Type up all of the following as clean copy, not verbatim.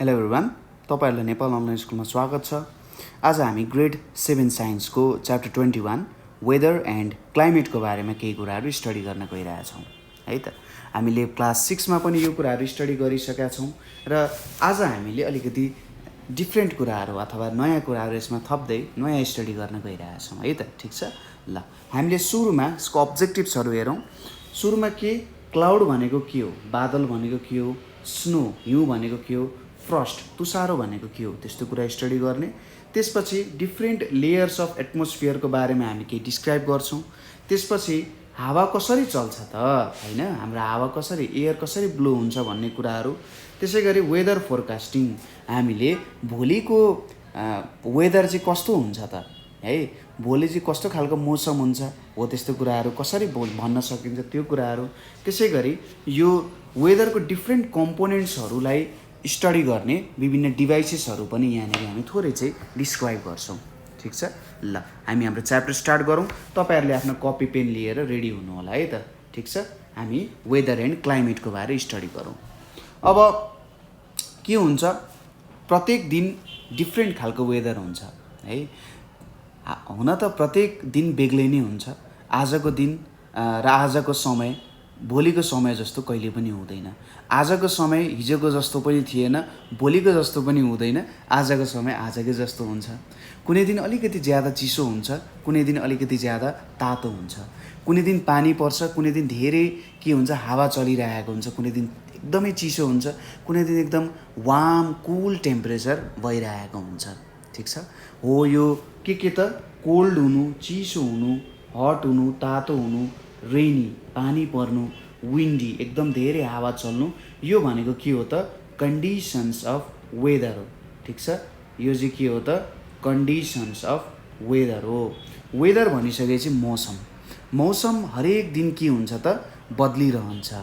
Hello everyone, तपाईहरुलाई Nepal online स्कुलमा स्वागत छ। आज हामी ग्रेड 7 साइन्सको च्याप्टर 21 वेदर एन्ड क्लाइमेटको बारेमा केही कुराहरू स्टडी गर्न गइरहेका छौँ है त। हामीले क्लास 6 मा पनि यो कुराहरू स्टडी गरिसकेका छौँ र आज हामीले अलिकति डिफ्रेन्ट कुराहरू अथवा नयाँ कुराहरू यसमा थप्दै नयाँ स्टडी गर्न गइरहेका छौँ है त। ठीक छ ल, हामीले सुरुमा यसको अब्जेक्टिभ्सहरू हेरौँ। सुरुमा के क्लाउड भनेको के हो, बादल भनेको के हो, स्नो हिउँ भनेको के हो, फ्रस्ट तुषारो भनेको के हो, त्यस्तो कुरा स्टडी गर्ने। त्यसपछि डिफ्रेन्ट लेयर्स अफ एटमोस्फियरको बारेमा हामी केही डिस्क्राइब गर्छौँ। त्यसपछि हावा कसरी चल्छ त हैन, हाम्रो हावा कसरी, एयर कसरी ब्लो हुन्छ भन्ने कुराहरू। त्यसै गरी वेदर फोरकास्टिङ, हामीले भोलिको वेदर चाहिँ कस्तो हुन्छ त है, भोलि चाहिँ कस्तो खालको मौसम हुन्छ हो, त्यस्तो कुराहरू कसरी भन्न सकिन्छ त्यो कुराहरू। त्यसै गरी यो वेदरको डिफ्रेन्ट कम्पोनेन्ट्सहरूलाई स्टडी गर्ने विभिन्न डिभाइसेसहरू पनि यहाँनिर हामी थोरै चाहिँ डिस्क्राइब गर्छौँ। ठिक छ ल, हामी हाम्रो च्याप्टर स्टार्ट गरौँ। तपाईँहरूले आफ्नो कपी पेन लिएर रेडी हुनु होला है त। ठिक छ, हामी वेदर एन्ड क्लाइमेटको बारे स्टडी गरौँ। अब के हुन्छ, प्रत्येक दिन डिफ्रेन्ट खालको वेदर हुन्छ है। हुन त प्रत्येक दिन बेग्लै नै हुन्छ। आजको दिन र आजको समय भोलिको समय जस्तो कहिले पनि हुँदैन। आजको समय हिजोको जस्तो पनि थिएन, भोलिको जस्तो पनि हुँदैन, आजको समय आजकै जस्तो हुन्छ। कुनै दिन अलिकति ज्यादा चिसो हुन्छ, कुनै दिन अलिकति ज्यादा तातो हुन्छ। कुनै दिन पानी पर्छ, कुनै दिन धेरै के हुन्छ, हावा चलिरहेको हुन्छ, कुनै दिन एकदमै चिसो हुन्छ, कुनै दिन एकदम वार्म कुल टेम्परेचर भइरहेको हुन्छ। ठिक छ हो, यो के त कोल्ड हुनु, चिसो हुनु, हट हुनु, तातो हुनु, रेनी पानी पर्नु, विन्डी एकदम धेरै हावा चल्नु, यो भनेको के हो त कन्डिसन्स अफ वेदर हो। ठिक छ, यो चाहिँ के हो त कन्डिसन्स अफ वेदर हो। वेदर भनिसकेपछि मौसम, मौसम हरेक दिन के हुन्छ त बदलिरहन्छ।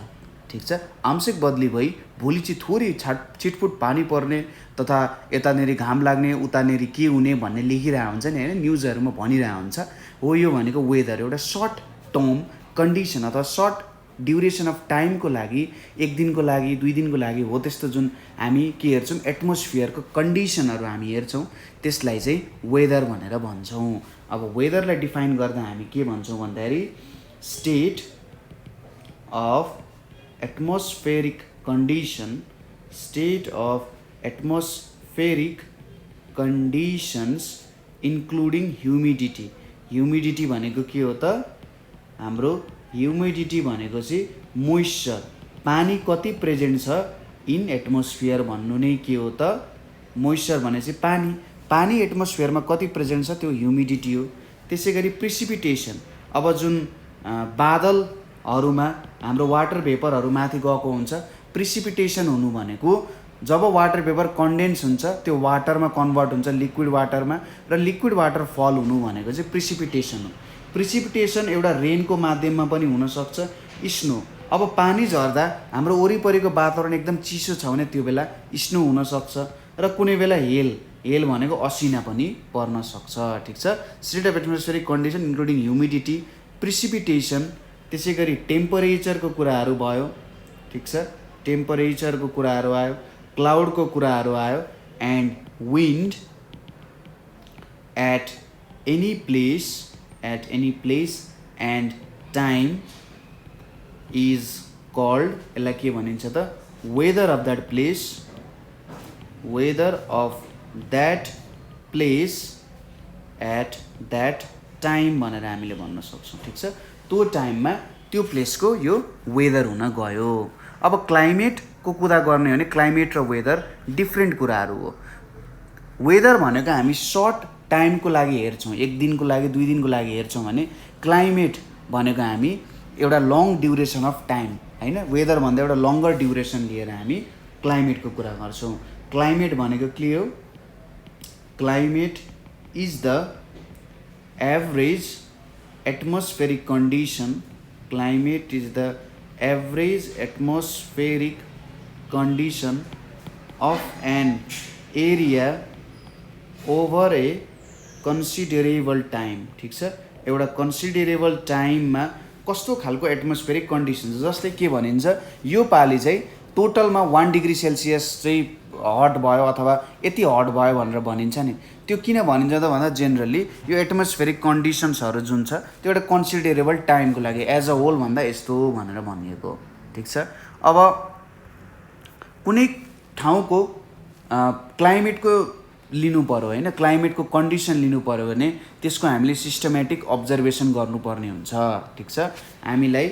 ठिक छ, आंशिक बदली भई भोलि चाहिँ थोरै छिटफुट पानी पर्ने तथा यतानेरि घाम लाग्ने, उतानेरि के हुने भन्ने लेखिरहेको हुन्छ नि होइन, न्युजहरूमा भनिरहेको हुन्छ हो। यो भनेको वेदर एउटा सर्ट टर्म कन्डिसन अथवा सर्ट ड्युरेसन अफ टाइमको लागि, एक दिनको लागि, 2 दिनको लागि हो, त्यस्तो जुन हामी के हेर्छौँ एटमोस्फियरको कन्डिसनहरू हामी हेर्छौँ, त्यसलाई चाहिँ वेदर भनेर भन्छौँ। अब वेदरलाई डिफाइन गर्दा हामी के भन्छौँ भन्दाखेरि state of atmospheric condition, state of atmospheric conditions including humidity. Humidity भनेको के हो त हाम्रो, ह्युमिडिटी भनेको चाहिँ मोइस्चर, पानी कति प्रेजेन्ट छ इन एटमोस्फियर भन्नु नै के हो त मोइस्चर भनेपछि पानी, पानी एटमोस्फियरमा कति प्रेजेन्ट छ त्यो ह्युमिडिटी हो। त्यसै गरी प्रिसिपिटेसन, अब जुन बादलहरूमा हाम्रो वाटर भेपरहरू माथि गएको हुन्छ, प्रिसिपिटेसन हुनु भनेको जब वाटर भेपर कन्डेन्स हुन्छ त्यो वाटरमा कन्भर्ट हुन्छ लिक्विड वाटरमा, र लिक्विड वाटर फल हुनु भनेको चाहिँ प्रिसिपिटेसन हो। प्रिसिपिटेसन एउटा रेनको माध्यममा पनि हुनसक्छ, स्नो। अब पानी झर्दा हाम्रो वरिपरिको वातावरण एकदम चिसो छ भने त्यो बेला स्नो हुनसक्छ, र कुनै बेला हेल, हेल भनेको असिना पनि पर्न सक्छ। ठिक छ, state of atmospheric condition including humidity, precipitation. त्यसै गरी टेम्परेचरको कुराहरू भयो। ठिक छ, टेम्परेचरको कुराहरू आयो, क्लाउडको कुराहरू आयो, and wind at any place and time is called, यसलाई के भनिन्छ त weather of that place, weather of that place at that time भनेर हामीले भन्न सक्छौँ। ठिक छ, त्यो टाइममा त्यो प्लेसको यो वेदर हुन गयो। अब क्लाइमेटको कुरा गर्ने हो भने क्लाइमेट र वेदर डिफ्रेन्ट कुराहरू हो। वेदर भनेको हामी सर्ट टाइमको लागि हेर्छौँ, एक दिनको लागि, 2 दिनको लागि हेर्छौँ भने क्लाइमेट भनेको हामी एउटा लङ ड्युरेसन अफ टाइम होइन, वेदर भन्दा एउटा लङ्गर ड्युरेसन लिएर हामी क्लाइमेटको कुरा गर्छौँ। क्लाइमेट भनेको के हो, climate is the average atmospheric condition, climate is the average atmospheric condition of an area over a considerable time. ठिक छ, एउटा कन्सिडरेबल टाइममा कस्तो खालको एटमोस्फेरिक कन्डिसन, जस्तै के भनिन्छ यो पालि चाहिँ टोटलमा 1 डिग्री सेल्सियस चाहिँ हट भयो अथवा यति हट भयो भनेर भनिन्छ नि, त्यो किन भनिन्छ त भन्दा जेनरली यो एटमोस्फेरिक कन्डिसन्सहरू जुन छ त्यो एउटा कन्सिडरेबल टाइमको लागि एज अ होल भन्दा यस्तो भनेर भनिएको हो। ठिक छ। अब कुनै ठाउँको क्लाइमेटको लिनु पर्यो होइन, क्लाइमेटको कन्डिसन लिनु पर्यो भने त्यसको हामीले सिस्टमेटिक अब्जर्भेसन गर्नुपर्ने हुन्छ। ठिक छ। हामीलाई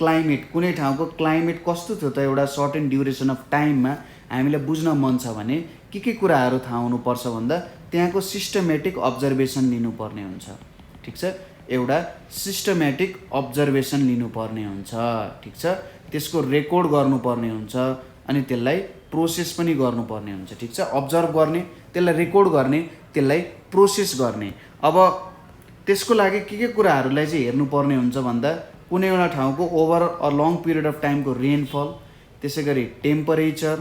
क्लाइमेट, कुनै ठाउँको क्लाइमेट कस्तो थियो त एउटा सर्टेन ड्युरेसन अफ टाइममा हामीलाई बुझ्न मन छ भने के कुराहरू थाहा हुनुपर्छ भन्दा त्यहाँको सिस्टमेटिक अब्जर्भेसन लिनुपर्ने हुन्छ। ठिक छ। एउटा सिस्टमेटिक अब्जर्भेसन लिनुपर्ने हुन्छ। ठिक छ। त्यसको रेकर्ड गर्नुपर्ने हुन्छ अनि त्यसलाई प्रोसेस पनि गर्नुपर्ने हुन्छ। ठिक छ। अब्जर्भ गर्ने, त्यसलाई रेकर्ड गर्ने, त्यसलाई प्रोसेस गर्ने। अब त्यसको लागि के कुराहरूलाई चाहिँ हेर्नुपर्ने हुन्छ भन्दा कुनै एउटा ठाउँको over a long period of टाइमको रेनफल, त्यसै गरी टेम्परेचर,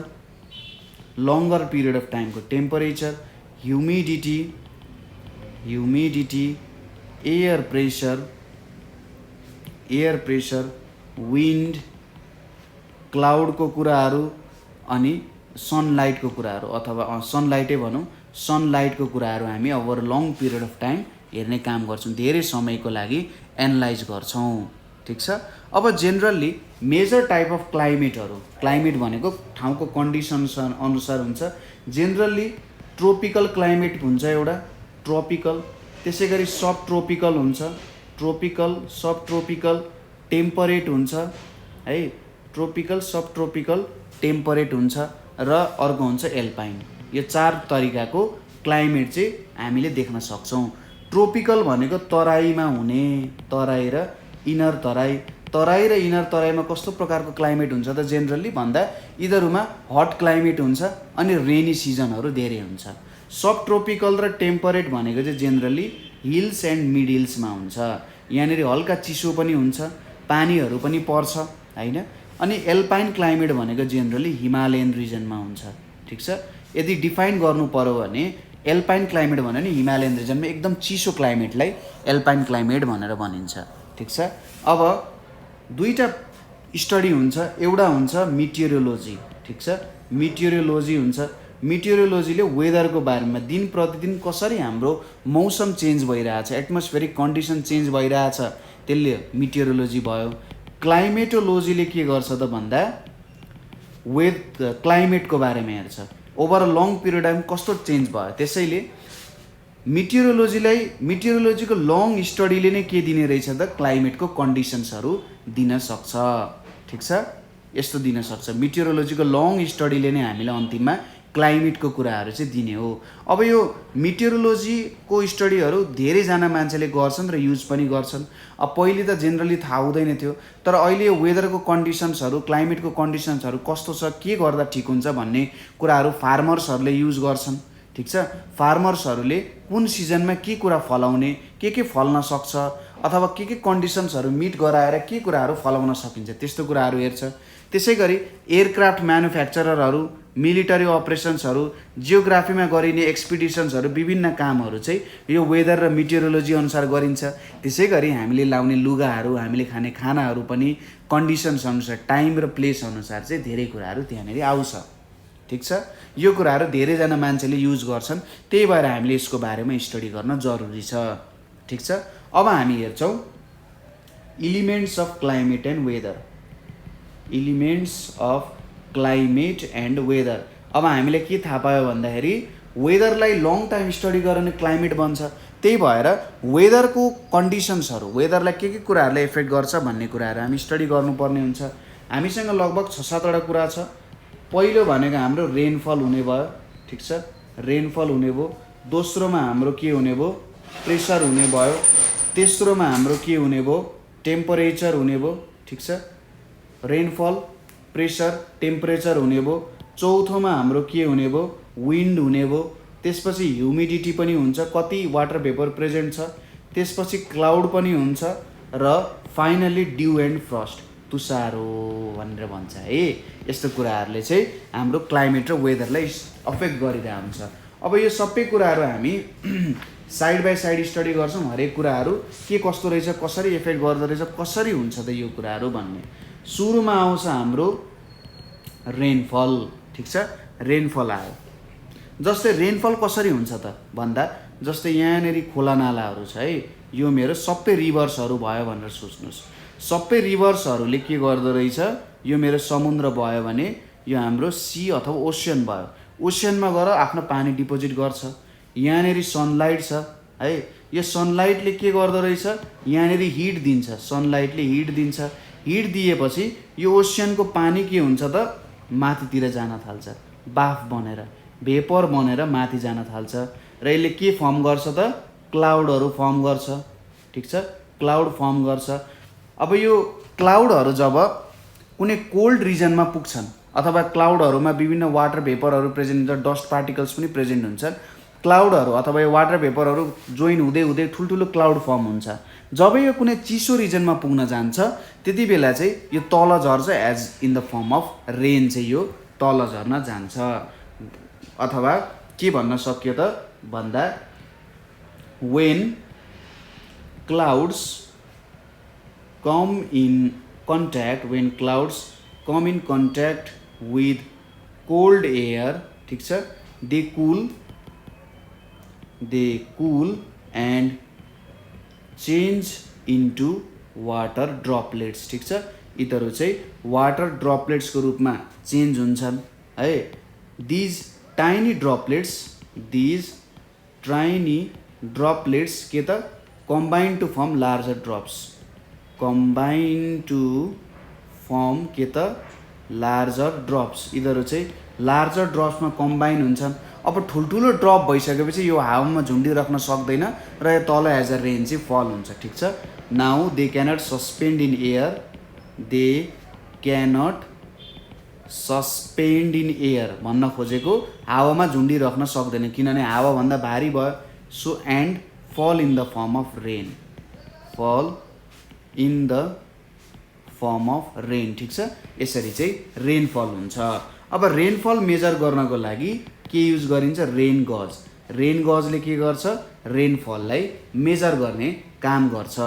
लङ्गर पिरियड अफ टाइमको temperature, humidity, air pressure, wind, क्लाउडको कुराहरू अनि सनलाइटको कुराहरू, अथवा सनलाइटै भनौँ, सनलाइटको कुराहरू हामी over long period of time हेर्ने काम गर्छौँ, धेरै समयको लागि एनालाइज गर्छौँ। ठिक छ। अब जेनरली मेजर टाइप अफ क्लाइमेटहरू, क्लाइमेट भनेको ठाउँको कन्डिसन्स अनुसार हुन्छ। जेनरली ट्रोपिकल क्लाइमेट हुन्छ एउटा, ट्रोपिकल, त्यसै गरी सब ट्रोपिकल हुन्छ, ट्रोपिकल, सब ट्रोपिकल, टेम्परेट हुन्छ है, ट्रोपिकल, सब ट्रोपिकल, टेम्परेट हुन्छ र अर्को हुन्छ एल्पाइन। यो 4 तरिकाको क्लाइमेट चाहिँ हामीले देख्न सक्छौँ। ट्रोपिकल भनेको तराईमा हुने, तराई र इनर तराई, तराई र इनर तराईमा कस्तो प्रकारको क्लाइमेट हुन्छ त जेनरली भन्दा यिनीहरूमा हट क्लाइमेट हुन्छ अनि रेनी सिजनहरू धेरै हुन्छ। सब ट्रोपिकल र टेम्परेट भनेको चाहिँ जेनरली हिल्स एन्ड मिड हिल्समा हुन्छ, यहाँनिर हल्का चिसो पनि हुन्छ, पानीहरू पनि पर्छ होइन। अनि एल्पाइन क्लाइमेट भनेको जेनरली हिमालयन रिजनमा हुन्छ। ठिक छ। यदि डिफाइन गर्नु पर्यो भने एल्पाइन क्लाइमेट भन्यो भने हिमालयन रिजनमा एकदम चिसो क्लाइमेटलाई एल्पाइन क्लाइमेट भनेर भनिन्छ। ठिक छ। अब दुईवटा स्टडी हुन्छ, एउटा हुन्छ मिटियोरोलोजी। ठिक छ। मिटियोरोलोजी हुन्छ, मिटियोरोलोजीले वेदरको बारेमा दिन प्रतिदिन कसरी हाम्रो मौसम चेन्ज भइरहेछ, एटमोस्फेरिक कन्डिसन चेन्ज भइरहेछ, त्यसले मिटियोरोलोजी भयो। क्लाइमेटोलोजीले के गर्छ त भन्दा क्लाइमेटको बारेमा हेर्छ, over a long period time कस्तो चेन्ज भयो। त्यसैले मिटियोरोलोजीको लङ स्टडीले नै के दिने रहेछ त क्लाइमेटको कन्डिसन्सहरू दिन सक्छ। ठिक छ। यस्तो दिन सक्छ, मिटियोरोलोजीको लङ स्टडीले नै हामीलाई अन्तिममा क्लाइमेटको कुराहरू चाहिँ दिने हो। अब यो मिटियोरोलोजीको स्टडीहरू धेरैजना मान्छेले गर्छन् र युज पनि गर्छन्। अब पहिले त जेनरली थाहा हुँदैन थियो, तर अहिले यो वेदरको कन्डिसन्सहरू, क्लाइमेटको कन्डिसन्सहरू कस्तो छ, के गर्दा ठिक हुन्छ भन्ने कुराहरू फार्मर्सहरूले युज गर्छन्। ठिक छ। फार्मर्सहरूले कुन सिजनमा के कुरा फलाउने, के फल्न सक्छ अथवा के कन्डिसन्सहरू मिट गराएर के कुराहरू फलाउन सकिन्छ त्यस्तो कुराहरू हेर्छ। त्यसै गरी एयरक्राफ्ट म्यानुफ्याक्चररहरू, मिलिटरी अपरेसन्सहरू, जियोग्राफीमा गरिने एक्सपिडिसन्सहरू, विभिन्न कामहरू चाहिँ यो वेदर र मिटियोरोलोजी अनुसार गरिन्छ। त्यसै गरी हामीले लाउने लुगाहरू, हामीले खाने खानाहरू पनि कन्डिसन्स अनुसार, टाइम र प्लेस अनुसार चाहिँ धेरै कुराहरू त्यहाँनिर आउँछ। ठिक छ। यो कुराहरू धेरैजना मान्छेले युज गर्छन्, त्यही भएर हामीले यसको बारेमा स्टडी गर्न जरुरी छ। ठिक छ। अब हामी हेर्छौँ elements of climate and weather, elements of climate and weather. अब हामीले के थाहा पायो भन्दाखेरि वेदरलाई लङ टाइम स्टडी गरेर नै क्लाइमेट बन्छ, त्यही भएर वेदरको कन्डिसन्सहरू, वेदरलाई के कुराहरूले इफेक्ट गर्छ भन्ने कुराहरू हामी स्टडी गर्नुपर्ने हुन्छ। हामीसँग लगभग 6-7वटा कुरा छ। पहिलो भनेको हाम्रो रेनफल हुने भयो। ठिक छ। रेनफल हुने भयो। दोस्रोमा हाम्रो के हुने भयो, प्रेसर हुने भयो। तेस्रोमा हाम्रो के हुने भयो, टेम्परेचर हुने भयो। ठिक छ। रेनफल, प्रेसर, टेम्परेचर हुने भयो। चौथोमा हाम्रो के हुने भयो, विन्ड हुने भयो। त्यसपछि ह्युमिडिटी पनि हुन्छ, कति वाटर भेपर प्रेजेन्ट छ। त्यसपछि क्लाउड पनि हुन्छ र फाइनली ड्यू एन्ड फ्रस्ट, तुषारो भनेर भन्छ है। यस्तो कुराहरूले चाहिँ हाम्रो क्लाइमेट र वेदरलाई अफेक्ट गरिरहेको हुन्छ। अब यो सबै कुराहरू हामी साइड बाई साइड स्टडी गर्छौँ, हरेक कुराहरू के कस्तो रहेछ, कसरी इफेक्ट गर्दो रहेछ, कसरी हुन्छ त यो कुराहरू भन्ने। सुरुमा आउँछ हाम्रो रेनफल। ठिक छ। रेनफल आयो। जस्तै रेनफल कसरी हुन्छ त भन्दा जस्तै यहाँनिर खोला नालाहरू छ है, यो मेरो सबै रिभर्सहरू भयो भनेर सोच्नुहोस्। सबै रिभर्सहरूले के गर्दो रहेछ, यो मेरो समुद्र भयो भने यो हाम्रो सी अथवा ओसियन भयो। ओसियनमा गएर आफ्नो पानी डिपोजिट गर्छ। यहाँनिर सनलाइट छ है, यो सनलाइटले के गर्दो रहेछ, यहाँनिर हिट दिन्छ, सनलाइटले हिट दिन्छ। हिट दिएपछि यो ओसियनको पानी के हुन्छ त माथितिर जान थाल्छ, बाफ बनेर भेपर बनेर माथि जान थाल्छ र यसले के फर्म गर्छ त क्लाउडहरू फर्म गर्छ। ठिक छ, क्लाउड फर्म गर्छ। अब यो क्लाउडहरू जब कुनै कोल्ड रिजनमा पुग्छन् अथवा क्लाउडहरूमा विभिन्न वाटर भेपरहरू प्रेजेन्ट हुन्छ, डस्ट पार्टिकल्स पनि प्रेजेन्ट हुन्छन्। क्लाउडहरू अथवा यो वाटर भेपरहरू जोइन हुँदै हुँदै ठुल्ठुलो क्लाउड फर्म हुन्छ। जब यो कुनै चिसो रिजनमा पुग्न जान्छ त्यति बेला चाहिँ यो तल झर्छ, as in the form of rain चाहिँ यो तल झर्न जान्छ। अथवा के भन्न सकियो त भन्दा when clouds come in contact with cold air, ठिक छ, they cool and change into water droplets। ठिक छ, यिनीहरू चाहिँ वाटर ड्रपलेट्सको रूपमा चेन्ज हुन्छन् है। these tiny droplets के त combine to form larger drops, के त लार्जर ड्रप्स। यिनीहरू चाहिँ लार्जर ड्रप्समा कम्बाइन हुन्छन्। अब ठुल्ठुलो ड्रप भइसकेपछि यो हावामा झुन्डिराख्न सक्दैन र यो तल एज अ रेन चाहिँ फल हुन्छ। ठिक छ, now they cannot suspend in air भन्न खोजेको हावामा झुन्डिराख्न सक्दैन किनभने हावाभन्दा भारी भयो। सो एन्ड फल in the form of rain, ठिक छ, यसरी चाहिँ रेनफल हुन्छ। अब रेनफल मेजर गर्नको लागि के युज गरिन्छ, रेन गज। रेन गजले के गर्छ, रेनफललाई मेजर गर्ने काम गर्छ।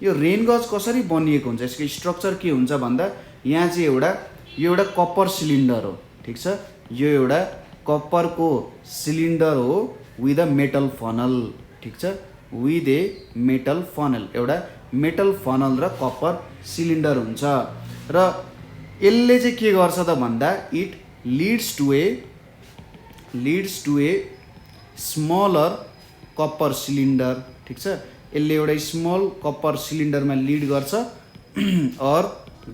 यो रेन गज कसरी बनिएको हुन्छ, यसको स्ट्रक्चर के हुन्छ भन्दा यहाँ चाहिँ यो एउटा कपर सिलिन्डर हो। ठिक छ, यो एउटा कपरको सिलिन्डर हो विथ अ मेटल फनल। ठिक छ, विथ ए मेटल फनल, एउटा मेटल फनल र कपर सिलिन्डर हुन्छ र यसले चाहिँ के गर्छ त भन्दा it leads to a smaller copper cylinder. ठिक छ, यसले एउटा स्मल कपर सिलिन्डरमा लिड गर्छ और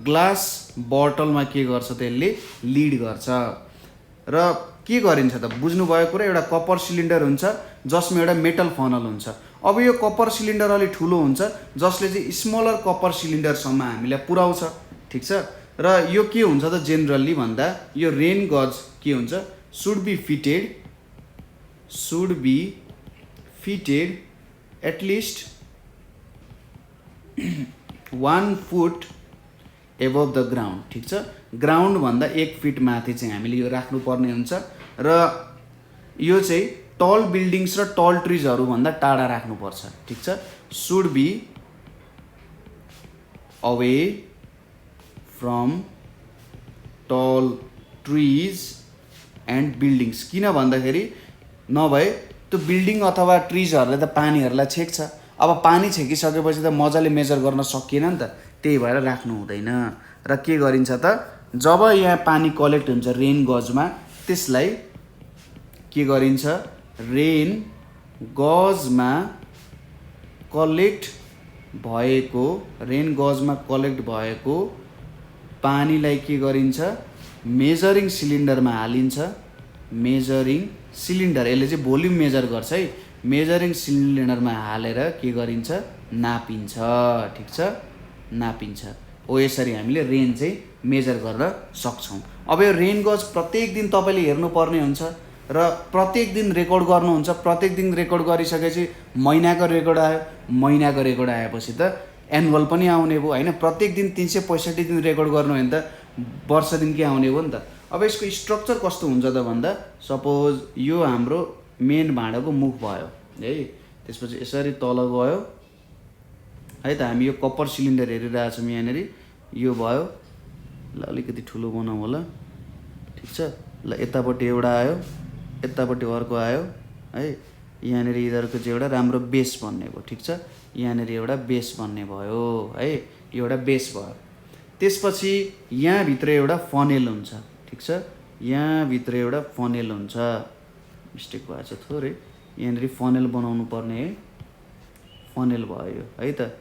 ग्लास बोतलमा के गर्छ त यसले लिड गर्छ। र के गरिन्छ त बुझ्नुभयो कुरा, एउटा कपर सिलिन्डर हुन्छ जसमा एउटा मेटल फनल हुन्छ। अब यो कपर सिलिन्डर अलि ठुलो हुन्छ जसले चाहिँ स्मलर कपर सिलिन्डरसम्म हामीलाई पुर्याउँछ। ठिक छ, र यो के हुन्छ त जेनरली भन्दा यो रेन गज के हुन्छ, should be fitted at least 1 foot above the ground. ठिक छ, ग्राउन्ड भन्दा 1 फिट माथि चाहिँ हामीले यो राख्नुपर्ने हुन्छ र यो चाहिँ टल बिल्डिङ्स र टल ट्रिजहरू भन्दा टाढा राख्नुपर्छ। ठिक छ, सुड बी अवे फ्रम टल ट्रिज एन्ड बिल्डिङ्स। किन भन्दाखेरि नभए त्यो बिल्डिङ अथवा ट्रिजहरूले त पानीहरूलाई छेक्छ। अब पानी छेकिसकेपछि त मजाले मेजर गर्न सकिएन नि त, त्यही भएर राख्नु हुँदैन। र के गरिन्छ त जब यहाँ पानी कलेक्ट हुन्छ रेन गजमा, त्यसलाई के गरिन्छ, रेन गजमा कलेक्ट भएको पानीलाई के गरिन्छ, मेजरिङ सिलिन्डरमा हालिन्छ। मेजरिङ सिलिन्डर, यसले चाहिँ भोल्युम मेजर गर्छ है। मेजरिङ सिलिन्डरमा हालेर के गरिन्छ, नापिन्छ। ठिक छ, नापिन्छ। हो यसरी हामीले रेन चाहिँ मेजर गर्न सक्छौँ। अब यो रेन गज प्रत्येक दिन तपाईँले हेर्नुपर्ने हुन्छ र प्रत्येक दिन रेकर्ड गर्नुहुन्छ। प्रत्येक दिन रेकर्ड गरिसकेपछि महिनाको रेकर्ड आयो, महिनाको रेकर्ड आएपछि त एनुअल पनि आउने भयो होइन। प्रत्येक दिन 365 दिन रेकर्ड गर्नु भने त वर्ष दिन के आउने भयो नि त। अब यसको स्ट्रक्चर कस्तो हुन्छ त भन्दा सपोज यो हाम्रो मेन भाँडाको मुख भयो है, त्यसपछि यसरी तल गयो है त। हामी यो कपर सिलिन्डर हेरिरहेछौँ यहाँनिर, यो भयो ल, अलिकति ठुलो बनाऊ होला। ठिक छ, ल यतापट्टि एउटा आयो, यतापट्टि अर्को आयो है। यहाँनिर यिनीहरूको चाहिँ एउटा राम्रो बेस बन्ने भयो। ठिक छ, यहाँनिर एउटा बेस बन्ने भयो है, यो एउटा बेस भयो। त्यसपछि यहाँभित्र एउटा फनेल हुन्छ। ठिक छ, यहाँभित्र एउटा फनेल हुन्छ। मिस्टेक भएछ थोरै, यहाँनिर फनेल बनाउनु पर्ने है, फनेल भयो है त।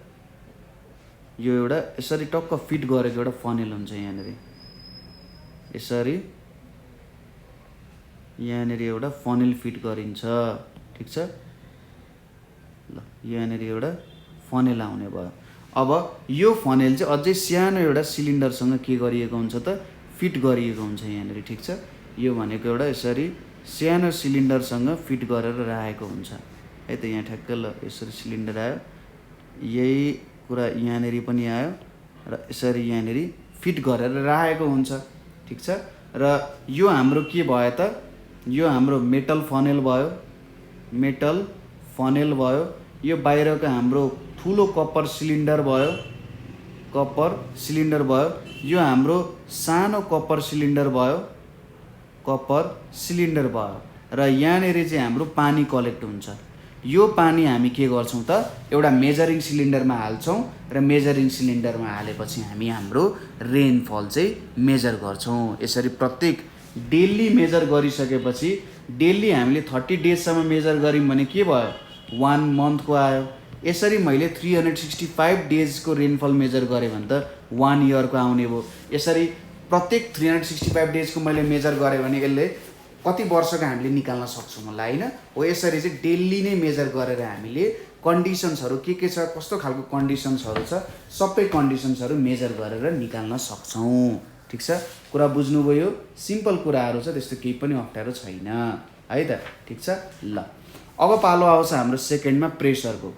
यो एउटा यसरी टक्क फिट गरेको एउटा फनेल हुन्छ यहाँनिर, यसरी यहाँनिर एउटा फनेल फिट गरिन्छ। ठिक छ, ल यहाँनिर एउटा फनेल आउने भयो। अब यो फनेल चाहिँ अझै सानो एउटा सिलिन्डरसँग के गरिएको हुन्छ त, फिट गरिएको हुन्छ यहाँनिर। ठिक छ, यो भनेको एउटा यसरी सानो सिलिन्डरसँग फिट गरेर राखेको हुन्छ है त। यहाँ ठ्याक्क ल यसरी सिलिन्डर आयो, यही कुरा यहाँनिर पनि आयो र यसरी यहाँनिर फिट गरेर राखेको हुन्छ। ठिक छ, र यो हाम्रो के भयो त, यो हाम्रो मेटल फनेल भयो, मेटल फनेल भयो। यो बाहिरको हाम्रो ठुलो कपर सिलिन्डर भयो, कपर सिलिन्डर भयो। यो हाम्रो सानो कपर सिलिन्डर भयो, कपर सिलिन्डर भयो। र यहाँनिर चाहिँ हाम्रो पानी कलेक्ट हुन्छ। यो पानी हामी के गर्छौँ त, एउटा मेजरिङ सिलिन्डरमा हाल्छौँ र मेजरिङ सिलिन्डरमा हालेपछि हामी हाम्रो रेनफल चाहिँ मेजर गर्छौँ। यसरी प्रत्येक डेली मेजर गरिसकेपछि, डेली हामीले 30 डेजसम्म मेजर गऱ्यौँ भने के भयो, 1 मन्थको आयो। यसरी मैले 365 डेजको रेनफल मेजर गरेँ भने त 1 इयरको आउने भयो। यसरी प्रत्येक 365 डेजको मैले मेजर गरेँ भने यसले कति वर्षको हामीले निकाल्न सक्छौँ होला होइन हो। यसरी चाहिँ डेली नै मेजर गरेर हामीले कन्डिसन्सहरू के छ, कस्तो खालको कन्डिसन्सहरू छ, सबै कन्डिसन्सहरू मेजर गरेर निकाल्न सक्छौँ। ठिक छ, कुरा बुझ्नुभयो? सिम्पल कुराहरू छ, त्यस्तो केही पनि अप्ठ्यारो छैन है त। ठिक छ, ल अब पालो आउँछ हाम्रो सेकेन्डमा प्रेसरको।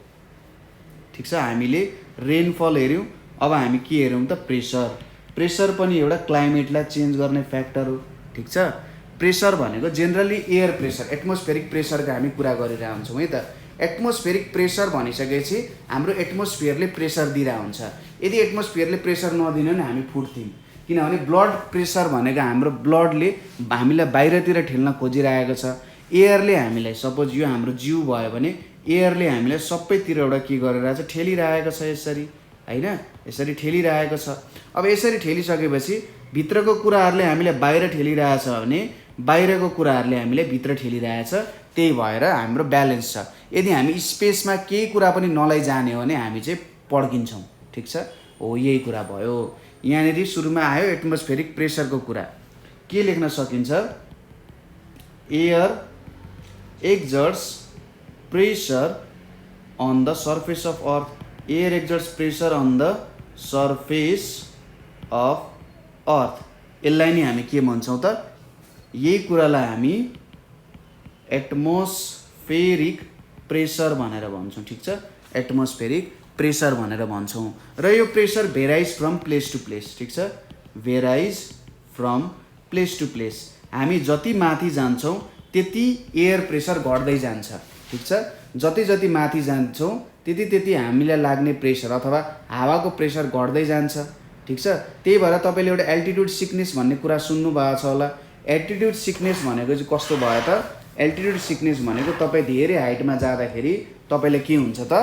ठिक छ, हामीले रेनफल हेऱ्यौँ, अब हामी के हेरौँ त, प्रेसर। प्रेसर पनि एउटा क्लाइमेटलाई चेन्ज गर्ने फ्याक्टर हो। ठिक छ, प्रेसर भनेको जेनरली एयर प्रेसर, एटमोस्फेरिक प्रेसरको हामी कुरा गरिरहेको हुन्छौँ है त। एटमोस्फेरिक प्रेसर भनिसकेपछि हाम्रो एटमोस्फियरले प्रेसर दिइरहेको हुन्छ। यदि एटमोस्फियरले प्रेसर नदिने भने हामी फुट्थ्यौँ, किनभने ब्लड प्रेसर भनेको हाम्रो ब्लडले हामीलाई बाहिरतिर ठेल्न खोजिरहेको छ। एयरले हामीलाई, सपोज यो हाम्रो जिउ भयो भने एयरले हामीलाई सबैतिरबाट के गरिरहेको छ, ठेलिरहेको छ यसरी होइन, यसरी ठेलिरहेको छ। अब यसरी ठेलिसकेपछि भित्रको कुराहरूले हामीलाई बाहिर ठेलिरहेछ भने बाहिरको कुराहरूले हामीलाई भित्र ठेलिरहेछ, त्यही भएर हाम्रो ब्यालेन्स छ। यदि हामी स्पेसमा केही कुरा पनि नलैजाने हो भने हामी चाहिँ पड्किन्छौँ। ठिक छ, हो यही कुरा भयो। यहाँनिर सुरुमा आयो एटमोस्फेरिक प्रेसरको कुरा, के लेख्न सकिन्छ, air exerts pressure on the surface of earth. Air exerts pressure on the surface of earth. यसलाई नै हामी के भन्छौँ त, यही कुरालाई हामी एटमोस्फेरिक प्रेसर भनेर भन्छौँ। ठिक छ, एटमोस्फेरिक प्रेसर भनेर भन्छौँ। र यो pressure varies from place to place. ठिक छ, varies from place to place. हामी जति माथि जान्छौँ त्यति एयर प्रेसर घट्दै जान्छ। ठिक छ, जति जति माथि जान्छौँ त्यति त्यति हामीलाई लाग्ने प्रेसर अथवा हावाको प्रेसर घट्दै जान्छ। ठिक छ, त्यही भएर तपाईँले एउटा एल्टिट्युड सिकनेस भन्ने कुरा सुन्नु भएको छ होला। एल्टिट्युड सिकनेस भनेको चाहिँ कस्तो भयो त, एल्टिट्युड सिकनेस भनेको तपाईँ धेरै हाइटमा जाँदाखेरि तपाईँलाई के हुन्छ त,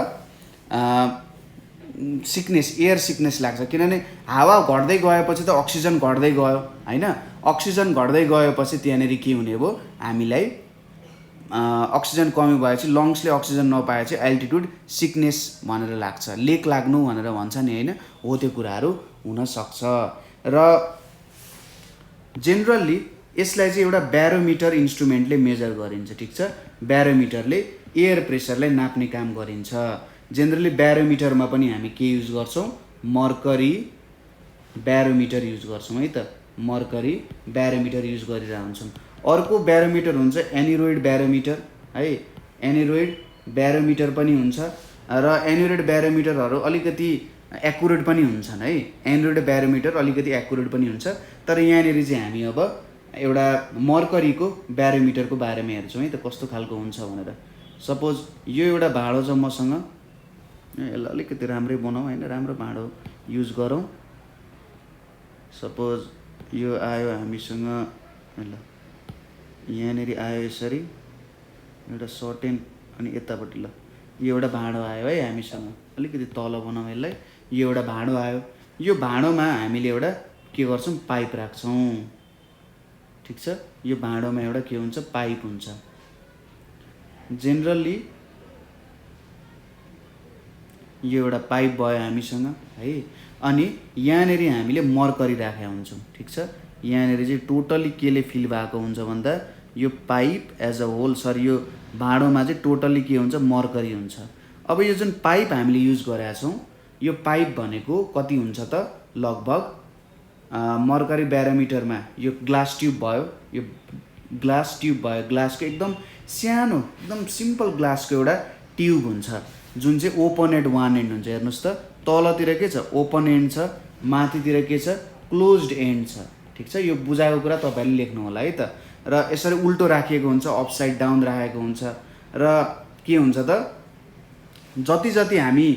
सिकनेस, एयर सिकनेस लाग्छ। किनभने हावा घट्दै गएपछि त अक्सिजन घट्दै गयो होइन, अक्सिजन घट्दै गएपछि त्यहाँनिर के हुने भयो, हामीलाई अक्सिजन कमी भएपछि लङ्सले अक्सिजन नपाएपछि एल्टिट्युड सिकनेस भनेर लाग्छ, लेक लाग्नु भनेर भन्छ नि होइन, हो त्यो कुराहरू हुनसक्छ। र जेनरली यसलाई चाहिँ एउटा ब्यारोमिटर इन्स्ट्रुमेन्टले मेजर गरिन्छ। ठिक छ, ब्यारोमिटरले एयर प्रेसरलाई नाप्ने काम गरिन्छ। जेनरली ब्यारोमिटरमा पनि हामी के युज गर्छौँ, मर्करी ब्यारोमिटर युज गर्छौँ है त, मर्करी ब्यारोमिटर युज गरिरहेको हुन्छौँ। अर्को ब्यारोमिटर हुन्छ एनिरोइड ब्यारोमिटर है, एनिरोइड ब्यारोमिटर पनि हुन्छ र एनिरोइड ब्यारोमिटरहरू अलिकति एक्युरेट पनि हुन्छन् है। एनिरोइड ब्यारोमिटर अलिकति एक्युरेट पनि हुन्छ, तर यहाँनिर चाहिँ हामी अब एउटा मर्करीको ब्यारोमिटरको बारेमा हेर्छौँ है त, कस्तो खालको हुन्छ भनेर। सपोज यो एउटा भाँडो छ मसँग, यसलाई अलिकति राम्रै बनाऊ होइन, राम्रो भाँडो युज गरौँ। सपोज यो आयो हामीसँग, ल यहाँनिर आयो यसरी एउटा सर्टेन अनि यतापट्टि ल यो एउटा भाँडो आयो है हामीसँग अलिकति तल बनाउँ यसलाई यो एउटा भाँडो आयो यो भाँडोमा हामीले एउटा के गर्छौँ पाइप राख्छौँ ठिक छ यो भाँडोमा एउटा के हुन्छ पाइप हुन्छ जेनरली यो एउटा पाइप भयो हामीसँग है अनि यहाँनिर हामीले मर्करी राखेका हुन्छौँ ठिक छ यहाँनिर चाहिँ टोटली केले फिल भएको हुन्छ भन्दा यो पाइप एज अ होल यो भाँडोमा चाहिँ टोटली के हुन्छ मर्करी हुन्छ अब यो जुन पाइप हामीले युज गरेका छौँ यो पाइप भनेको कति हुन्छ त लगभग मर्करी ब्यारोमिटरमा यो ग्लास ट्युब भयो यो ग्लास ट्युब भयो ग्लासको एकदम सानो एकदम सिम्पल ग्लासको एउटा ट्युब हुन्छ जुन चाहिँ ओपन एन्ड वान एन्ड हुन्छ हेर्नुहोस् त तलतिर के छ ओपन एन्ड छ माथितिर के छ क्लोज्ड एन्ड छ ठिक छ यो बुझाएको कुरा तपाईँहरूले लेख्नु होला है त र यसरी उल्टो राखिएको हुन्छ अपसाइड डाउन राखेको हुन्छ र के हुन्छ त जति जति हामी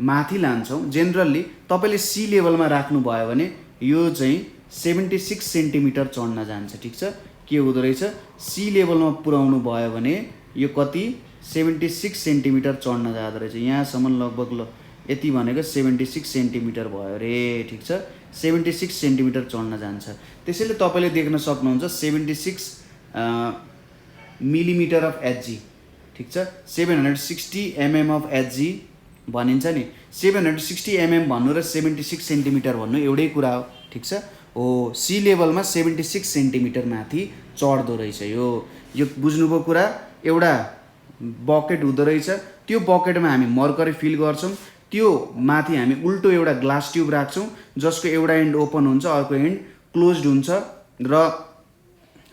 माथि लान्छौँ जेनरली तपाईँले सी लेभलमा राख्नुभयो भने यो चाहिँ 76 सेन्टिमिटर चढ्न जान्छ ठिक छ के हुँदो रहेछ सी लेभलमा पुर्याउनु भयो भने यो कति 76 सेन्टिमिटर चढ्न जाँदो रहेछ यहाँसम्म लगभग ल यति भनेको 76 सेन्टिमिटर भयो रे ठिक छ 76 सेन्टिमिटर चढ्न जान्छ त्यसैले तपाईँले देख्न सक्नुहुन्छ 76 मिलिमिटर अफ एचजी ठिक छ 760 mm अफ एचजी भनिन्छ नि 760 mm भन्नु र 76 सेन्टिमिटर भन्नु एउटै कुरा हो ठिक छ हो सी लेभलमा 76 सेन्टिमिटर माथि चढ्दो रहेछ यो बुझ्नुभयो कुरा एउटा बकेट हुँदो रहेछ त्यो बकेटमा हामी मर्करी फिल गर्छौँ त्यो माथि हामी उल्टो एउटा ग्लास ट्युब राख्छौँ जसको एउटा एन्ड ओपन हुन्छ अर्को एन्ड क्लोज्ड हुन्छ र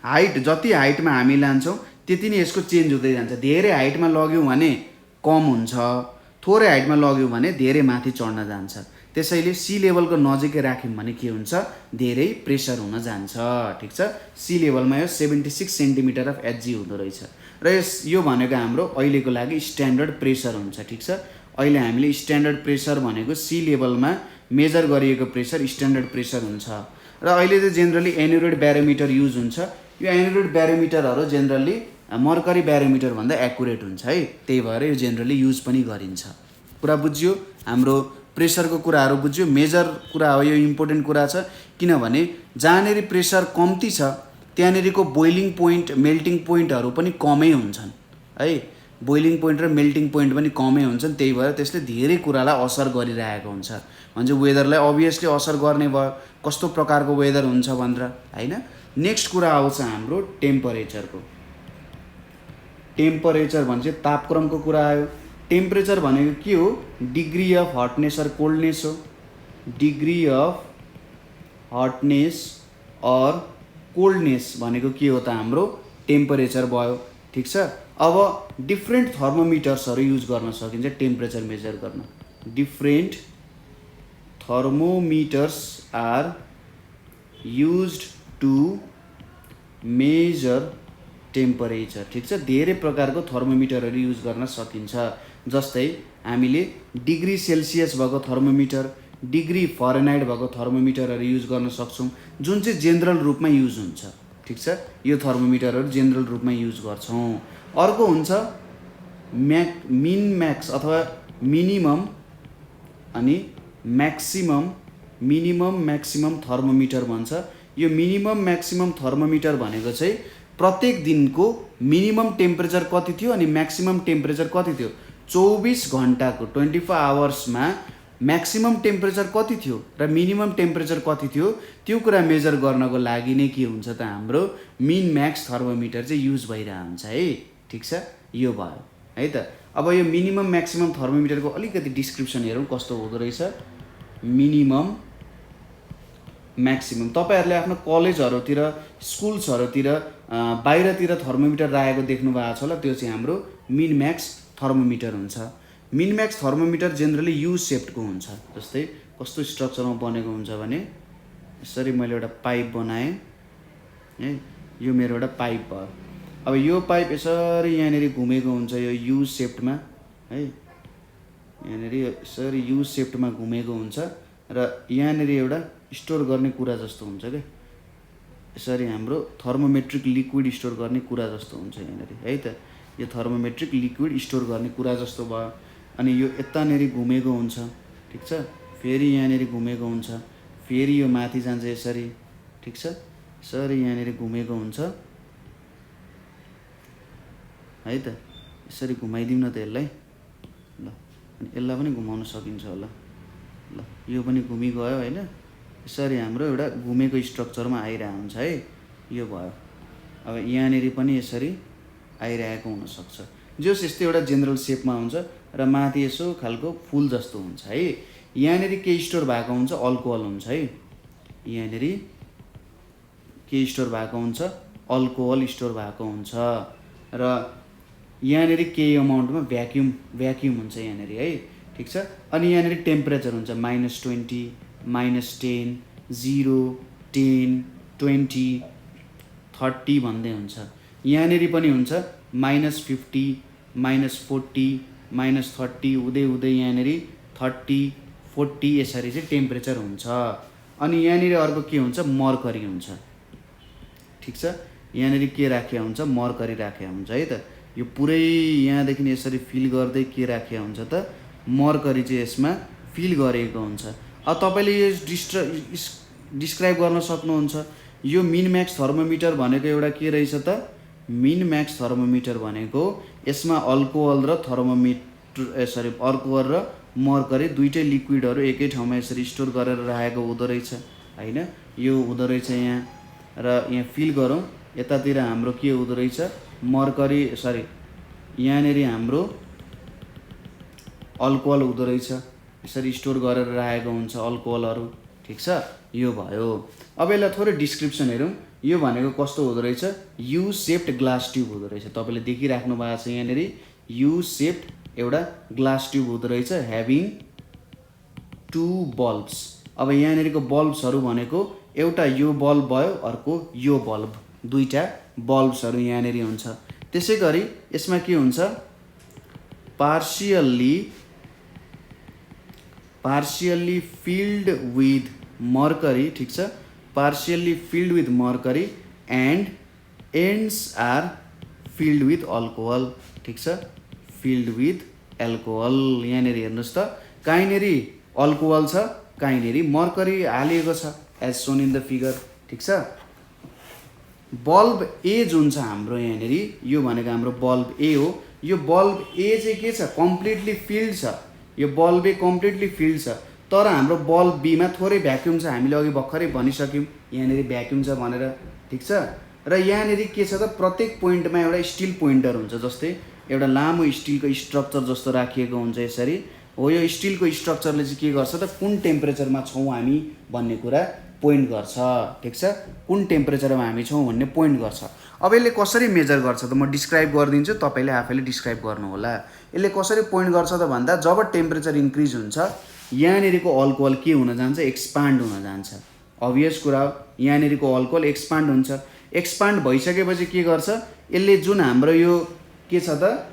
हाइट जति हाइटमा हामी लान्छौँ त्यति नै यसको चेन्ज हुँदै जान्छ धेरै हाइटमा लग्यौँ भने कम हुन्छ थोरै हाइटमा लग्यौँ भने धेरै माथि चढ्न जान्छ त्यसैले सी लेभलको नजिकै राख्यौँ भने के हुन्छ धेरै प्रेसर हुन जान्छ ठिक छ सी लेभलमा यो 76 सेन्टिमिटर अफ एचजी हुँदो रहेछ र यो भनेको हाम्रो अहिलेको लागि स्ट्यान्डर्ड प्रेसर हुन्छ ठिक छ अहिले हामीले स्ट्यान्डर्ड प्रेसर भनेको सी लेभलमा मेजर गरिएको प्रेसर स्ट्यान्डर्ड प्रेसर हुन्छ र अहिले चाहिँ जेनरली एन्युरोइड ब्यारोमिटर युज हुन्छ यो एन्युरोइड ब्यारोमिटरहरू जेनरली मर्करी ब्यारोमिटर भन्दा एक्युरेट हुन्छ है त्यही भएर यो जेनरली युज पनि गरिन्छ कुरा बुझ्यो हाम्रो प्रेसरको कुराहरू बुझ्यो मेजर कुरा हो यो इम्पोर्टेन्ट कुरा छ किनभने जहाँनिर प्रेसर कम्ती छ त्यहाँनिरको बोइलिङ पोइन्ट मेल्टिङ पोइन्टहरू पनि कमै हुन्छन् है बोइलिङ पोइन्ट र मेल्टिङ पोइन्ट पनि कमै हुन्छन् त्यही भएर त्यसले धेरै कुरालाई असर गरिरहेको हुन्छ भन्छ वेदरलाई अभियसली असर गर्ने भयो कस्तो प्रकारको वेदर हुन्छ भनेर हैन नेक्स्ट कुरा आउँछ हाम्रो टेम्परेचरको टेम्परेचर भन्छ तापक्रमको कुरा आयो टेम्परेचर भनेको के हो degree of hotness or coldness हो degree of hotness or coldness भनेको के हो त हाम्रो टेम्परेचर भयो ठिक छ अब डिफ्रेन्ट थर्मोमिटर्सहरू युज गर्न सकिन्छ टेम्परेचर मेजर गर्न different thermometers are used to measure temperature ठिक छ धेरै प्रकारको थर्मोमिटरहरू युज गर्न सकिन्छ जस्तै हामीले डिग्री सेल्सियस भएको थर्मोमिटर डिग्री फरेनहाइट भएको थर्मोमिटरहरू युज गर्न सक्छौँ जुन चाहिँ जेनरल रूपमा युज हुन्छ ठिक छ यो थर्मोमिटरहरू जेनरल रूपमा युज गर्छौँ अर्को हुन्छ मिन म्याक्स अथवा मिनिमम अनि म्याक्सिमम मिनिमम म्याक्सिमम थर्मोमिटर भन्छ यो मिनिमम म्याक्सिमम थर्मोमिटर भनेको चाहिँ प्रत्येक दिनको मिनिमम टेम्परेचर कति थियो अनि म्याक्सिमम टेम्परेचर कति थियो 24 घण्टाको 24 आवर्समा म्याक्सिमम टेम्परेचर कति थियो र मिनिमम टेम्परेचर कति थियो त्यो कुरा मेजर गर्नको लागि नै के हुन्छ त हाम्रो मिन म्याक्स थर्मोमिटर चाहिँ युज भइरहेको हुन्छ है ठिक छ यो भयो है त अब यो मिनिमम म्याक्सिमम थर्मोमिटरको अलिकति डिस्क्रिप्सन हेरौँ कस्तो हुँदो रहेछ मिनिमम म्याक्सिमम तपाईहरुले आफ्नो कलेजहरुतिर स्कुल्सहरुतिर बाहिरतिर थर्मोमिटर राखेको देख्नु भएको छ होला त्यो चाहिँ हाम्रो मिन म्याक्स थर्मोमिटर हुन्छ min max thermometer generally U शेप्डको हुन्छ जस्तै कस्तो स्ट्रक्चरमा बनेको हुन्छ भने यसरी मैले एउटा पाइप बनाएँ है यो मेरो एउटा पाइप भयो अब यो पाइप यसरी यहाँनेरि घुमेको हुन्छ यो यु शेप्डमा है यहाँनेरि यसरी यु शेप्डमा घुमेको हुन्छ र यहाँनेरि एउटा स्टोर गर्ने कुरा जस्तो हुन्छ के यसरी हाम्रो थर्मोमेट्रिक लिक्विड स्टोर गर्ने कुरा जस्तो हुन्छ यहाँनिर है त। यो थर्मोमेट्रिक लिक्विड स्टोर गर्ने कुरा जस्तो भयो। अनि यो यतानेरि घुमेको हुन्छ, ठिक छ, फेरि यहाँनिर घुमेको हुन्छ, फेरि यो माथि जान्छ यसरी, ठिक छ, यसरी यहाँनिर घुमेको हुन्छ है त। यसरी घुमाइदिउँ न त यसलाई, ल, अनि यसलाई पनि घुमाउन सकिन्छ होला, ल, यो पनि घुमिगयो होइन। यसरी हाम्रो एउटा घुमेको स्ट्रक्चरमा आइरहेको हुन्छ है, यो भयो। अब यहाँनिर पनि यसरी आइरहेको हुनसक्छ। जोस यस्तो एउटा जेनरल सेपमा हुन्छ र माथि यसो खालको फुल जस्तो हुन्छ है। यहाँनिर के स्टोर भएको हुन्छ, अल्कोहल हुन्छ है। यहाँनिर के स्टोर भएको हुन्छ, अल्कोहल स्टोर भएको हुन्छ र यहाँनिर के अमाउन्टमा भ्याक्युम हुन्छ यहाँनिर है, ठिक छ। अनि यहाँनिर टेम्परेचर हुन्छ -20, -10, 0, 10, 20, 30 भन्दै हुन्छ। यहाँनिर पनि हुन्छ -50, -40, -30 हुँदै हुँदै यहाँनिर 30, 40 यसरी चाहिँ टेम्परेचर हुन्छ। अनि यहाँनिर अर्को के हुन्छ, मर्करी हुन्छ, ठिक छ। यहाँनिर के राखेको हुन्छ, मर्करी राखेको हुन्छ है त। यो पुरै यहाँदेखि यसरी फिल गर्दै के राखेको हुन्छ त, मर्करी चाहिँ यसमा फिल गरेको हुन्छ। अब तपाईँले यो डिस्क्राइब गर्न सक्नुहुन्छ। यो मिन म्याक्स थर्मोमिटर भनेको एउटा के रहेछ त, मिन म्याक्स थर्मोमिटर भनेको यसमा अल्कोहल र अल्कोहल र मर्करी दुईटै लिक्विडहरू एकै ठाउँमा यसरी स्टोर गरेर राखेको हुँदो रहेछ होइन। यो हुँदो रहेछ यहाँ, र यहाँ फिल गरौँ, यतातिर हाम्रो के हुँदो रहेछ, मर्करी यहाँनिर हाम्रो अल्कोहल हुँदो रहेछ, यसरी स्टोर गरेर राखेको हुन्छ अल्कोहलहरू, ठिक छ। यो भयो। अब यसलाई थोरै डिस्क्रिप्सन हेरौँ। यो भनेको कस्तो हुँदो रहेछ, यु सेप्ड ग्लास ट्युब हुँदो रहेछ। तपाईँले देखिराख्नु भएको छ यहाँनिर यु सेप्ड एउटा ग्लास ट्युब हुँदो रहेछ, ह्याभिङ 2 बल्ब्स। अब यहाँनिरको बल्ब्सहरू भनेको एउटा यो बल्ब भयो, अर्को यो बल्ब, दुईटा बल्ब्सहरू यहाँनिर हुन्छ। त्यसै गरी यसमा के हुन्छ, पार्शियल्ली फिल्ड विथ मर्करी, ठिक छ, partially filled with mercury and ends are filled with alcohol, ठिक छ, फिल्ड विथ एल्कोहल। यहाँनिर हेर्नुहोस् त, कहीँनिर अल्कोहल छ, कहीँनिर मर्करी हालिएको छ, as shown in the figure, ठिक छ। बल्ब ए जुन छ हाम्रो यहाँनिर, यो भनेको हाम्रो बल्ब ए हो। यो बल्ब ए चाहिँ के छ, कम्प्लिटली फिल्ड छ। यो बल्ब ए कम्प्लिटली फिल्ड छ, तर हाम्रो बल्ब बीमा थोरै भ्याक्युम छ। हामीले अघि भर्खरै भनिसक्यौँ यहाँनिर भ्याक्युम छ भनेर, ठिक छ। र यहाँनिर के छ त, प्रत्येक पोइन्टमा एउटा स्टिल पोइन्टर हुन्छ, जस्तै एउटा लामो स्टिलको स्ट्रक्चर जस्तो राखिएको हुन्छ यसरी। हो, यो स्टिलको स्ट्रक्चरले चाहिँ के गर्छ त, कुन टेम्परेचरमा छौँ हामी भन्ने कुरा पोइन्ट गर्छ, ठिक छ, कुन टेम्परेचरमा हामी छौँ भन्ने पोइन्ट गर्छ। अब यसले कसरी मेजर गर्छ त, म डिस्क्राइब गरिदिन्छु, तपाईँले आफैले डिस्क्राइब गर्नु होला। यसले कसरी पोइन्ट गर्छ त भन्दा, जब टेम्परेचर इन्क्रिज हुन्छ यहाँनिरको अल्कोहल के हुन जान्छ, एक्सपान्ड हुन जान्छ। अभियस कुरा हो, यहाँनिरको अल्कोहल एक्सपान्ड हुन्छ। एक्सपान्ड भइसकेपछि के गर्छ, यसले जुन हाम्रो यो के छ त,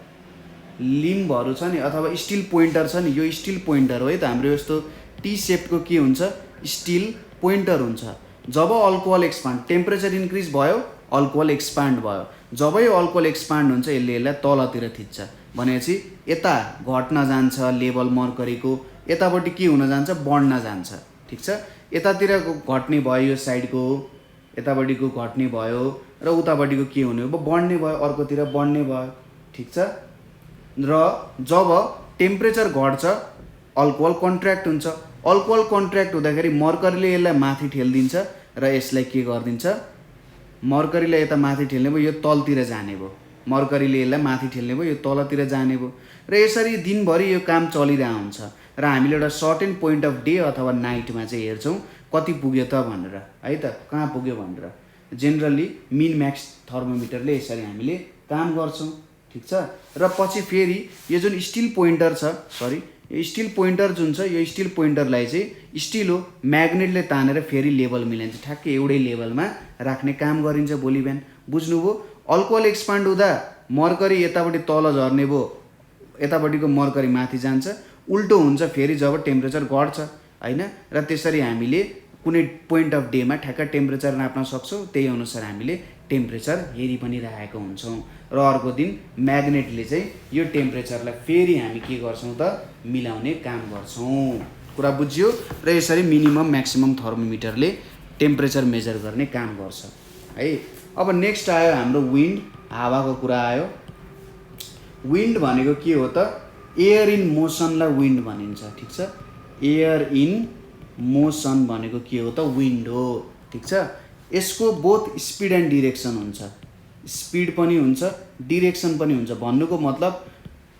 लिम्बहरू छ नि, अथवा स्टिल पोइन्टर छ नि, यो स्टिल पोइन्टर हो है त हाम्रो। यस्तो टी सेपको के हुन्छ, स्टिल पोइन्टर हुन्छ। जब अल्कोहल एक्सपान्ड, टेम्परेचर इन्क्रिज भयो, अल्कोहल एक्सपान्ड भयो। जब यो अल्कोहल एक्सपान्ड हुन्छ यसले यसलाई तलतिर थिच्छ, भनेपछि यता घट्न जान्छ लेभल मर्करीको, यतापट्टि के हुन जान्छ, बढ्न जान्छ, ठिक छ। यतातिर घट्ने भयो, यो साइडको यतापट्टिको घट्ने भयो, र उतापट्टिको के हुने भयो, बढ्ने भयो, अर्कोतिर बढ्ने भयो, ठिक छ। र जब टेम्परेचर घट्छ अल्कोहल कन्ट्र्याक्ट हुन्छ। अल्कोहल कन्ट्र्याक्ट हुँदाखेरि मर्करीले यसलाई माथि ठेलिदिन्छ र यसलाई के गरिदिन्छ, मर्करीले यता माथि ठेल्ने भयो, यो तलतिर जाने भयो। मर्करीले यसलाई माथि ठेल्ने भयो, यो तलतिर जाने भयो। र यसरी दिनभरि यो काम चलिरहेको हुन्छ। र हामीले एउटा सर्टेन पोइन्ट अफ डे अथवा नाइटमा चाहिँ हेर्छौँ कति पुग्यो त भनेर है त, कहाँ पुग्यो भनेर। जेनरली मिन म्याक्स थर्मोमिटरले यसरी हामीले काम गर्छौँ, ठिक छ। र पछि फेरि यो जुन स्टिल पोइन्टर छ, यो स्टिल पोइन्टर जुन छ, यो स्टिल पोइन्टरलाई चाहिँ स्टिल हो, म्याग्नेटले तानेर फेरि लेभल मिलाइन्छ, ठ्याक्कै एउटै लेभलमा राख्ने काम गरिन्छ भोलि बिहान। बुझ्नुभयो? अल्कोहल एक्सपान्ड हुँदा मर्करी यतापट्टि तल झर्ने भयो, यतापट्टिको मर्करी माथि जान्छ। उल्टो हुन्छ फेरि जब टेम्परेचर घट्छ होइन। र त्यसरी हामीले कुनै पोइन्ट अफ डेमा ठ्याक्क टेम्परेचर नाप्न सक्छौँ, त्यही अनुसार हामीले टेम्परेचर हेरि पनि राखेको हुन्छौँ। र अर्को दिन म्याग्नेटले चाहिँ यो टेम्परेचरलाई फेरि हामी के गर्छौँ त मिलाउने काम गर्छौँ। कुरा बुझ्यो? र यसरी मिनिमम म्याक्सिमम थर्मोमिटरले टेम्परेचर मेजर गर्ने काम गर्छ है। अब नेक्स्ट आयो हाम्रो विन्ड, हावाको कुरा आयो। विन्ड भनेको के हो त? एयर इन मोसनलाई विन्ड भनिन्छ, ठिक छ। एयर इन मोसन भनेको के हो त? विन्ड हो, ठिक छ। यसको बोथ स्पिड एन्ड डिरेक्सन हुन्छ, स्पिड पनि हुन्छ डिरेक्सन पनि हुन्छ। भन्नुको मतलब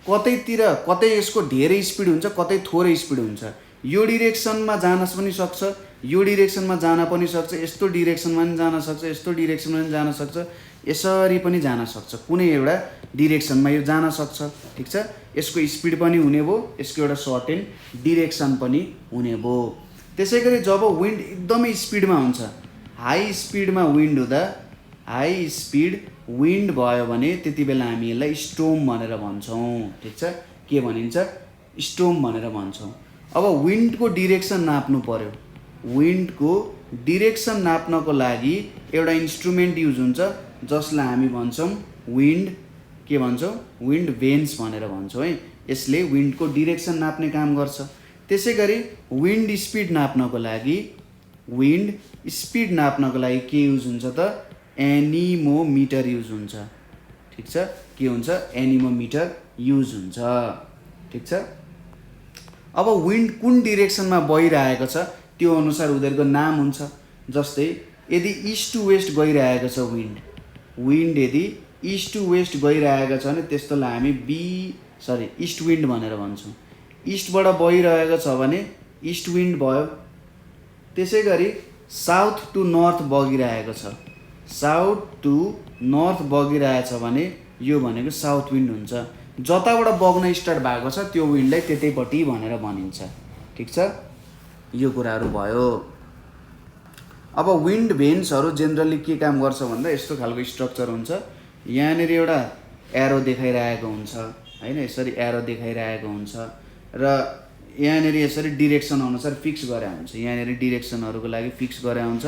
कतैतिर कतै यसको धेरै स्पिड हुन्छ, कतै थोरै स्पिड हुन्छ। यो डिरेक्सनमा जान पनि सक्छ, यो डिरेक्सनमा जान पनि सक्छ, यस्तो डिरेक्सनमा पनि जान सक्छ, यस्तो डिरेक्सनमा पनि जान सक्छ, यसरी पनि जान सक्छ। कुनै एउटा डिरेक्सनमा यो जान सक्छ, ठिक छ। यसको स्पिड पनि हुने भयो, यसको एउटा सर्टेन डिरेक्सन पनि हुने भयो। त्यसै गरी जब विन्ड एकदमै स्पिडमा हुन्छ, हाई स्पिडमा विन्ड हुँदा, हाई स्पिड विन्ड भयो भने त्यति बेला हामी यसलाई स्टोम भनेर भन्छौँ, ठिक छ। के भनिन्छ? स्टोम भनेर भन्छौँ। अब विन्डको डिरेक्सन नाप्नु पर्यो। विन्डको डिरेक्सन नाप्नको लागि एउटा इन्स्ट्रुमेन्ट युज हुन्छ जसलाई हामी भन्छौँ विन्ड, के भन्छौँ? विन्ड भेन्स भनेर भन्छौँ है। यसले विन्डको डिरेक्सन नाप्ने काम गर्छ। त्यसै गरी विन्ड स्पिड नाप्नको लागि, विन्ड स्पिड नाप्नको लागि के युज हुन्छ त? एनिमोमिटर युज हुन्छ, ठिक छ। के हुन्छ? एनिमोमिटर युज हुन्छ, ठिक छ। अब विन्ड कुन डिरेक्सनमा बगिरहेको छ त्यो अनुसार उनीहरूको नाम हुन्छ। जस्तै यदि इस्ट टु वेस्ट गइरहेको छ विन्ड यदि इस्ट टु वेस्ट गइरहेको छ भने त्यस्तोलाई हामी इस्ट विन्ड भनेर भन्छौँ। इस्टबाट बगिरहेको छ भने इस्ट विन्ड भयो। त्यसै गरी साउथ टु नर्थ बगिरहेको छ, साउथ टु नर्थ बगिरहेछ भने यो भनेको साउथ विन्ड हुन्छ। जताबाट बग्न स्टार्ट भएको छ त्यो विन्डलाई त्यतैपट्टि भनेर भनिन्छ, ठिक छ। यो कुराहरू भयो। अब विन्ड भेन्सहरू जेनरली के काम गर्छ भन्दा यस्तो खालको स्ट्रक्चर हुन्छ। यहाँनिर एउटा एरो देखाइरहेको हुन्छ होइन, यसरी एरो देखाइरहेको हुन्छ र यहाँनिर यसरी डिरेक्सन अनुसार फिक्स गरे हुन्छ। यहाँनिर डिरेक्सनहरूको लागि फिक्स गरे हुन्छ।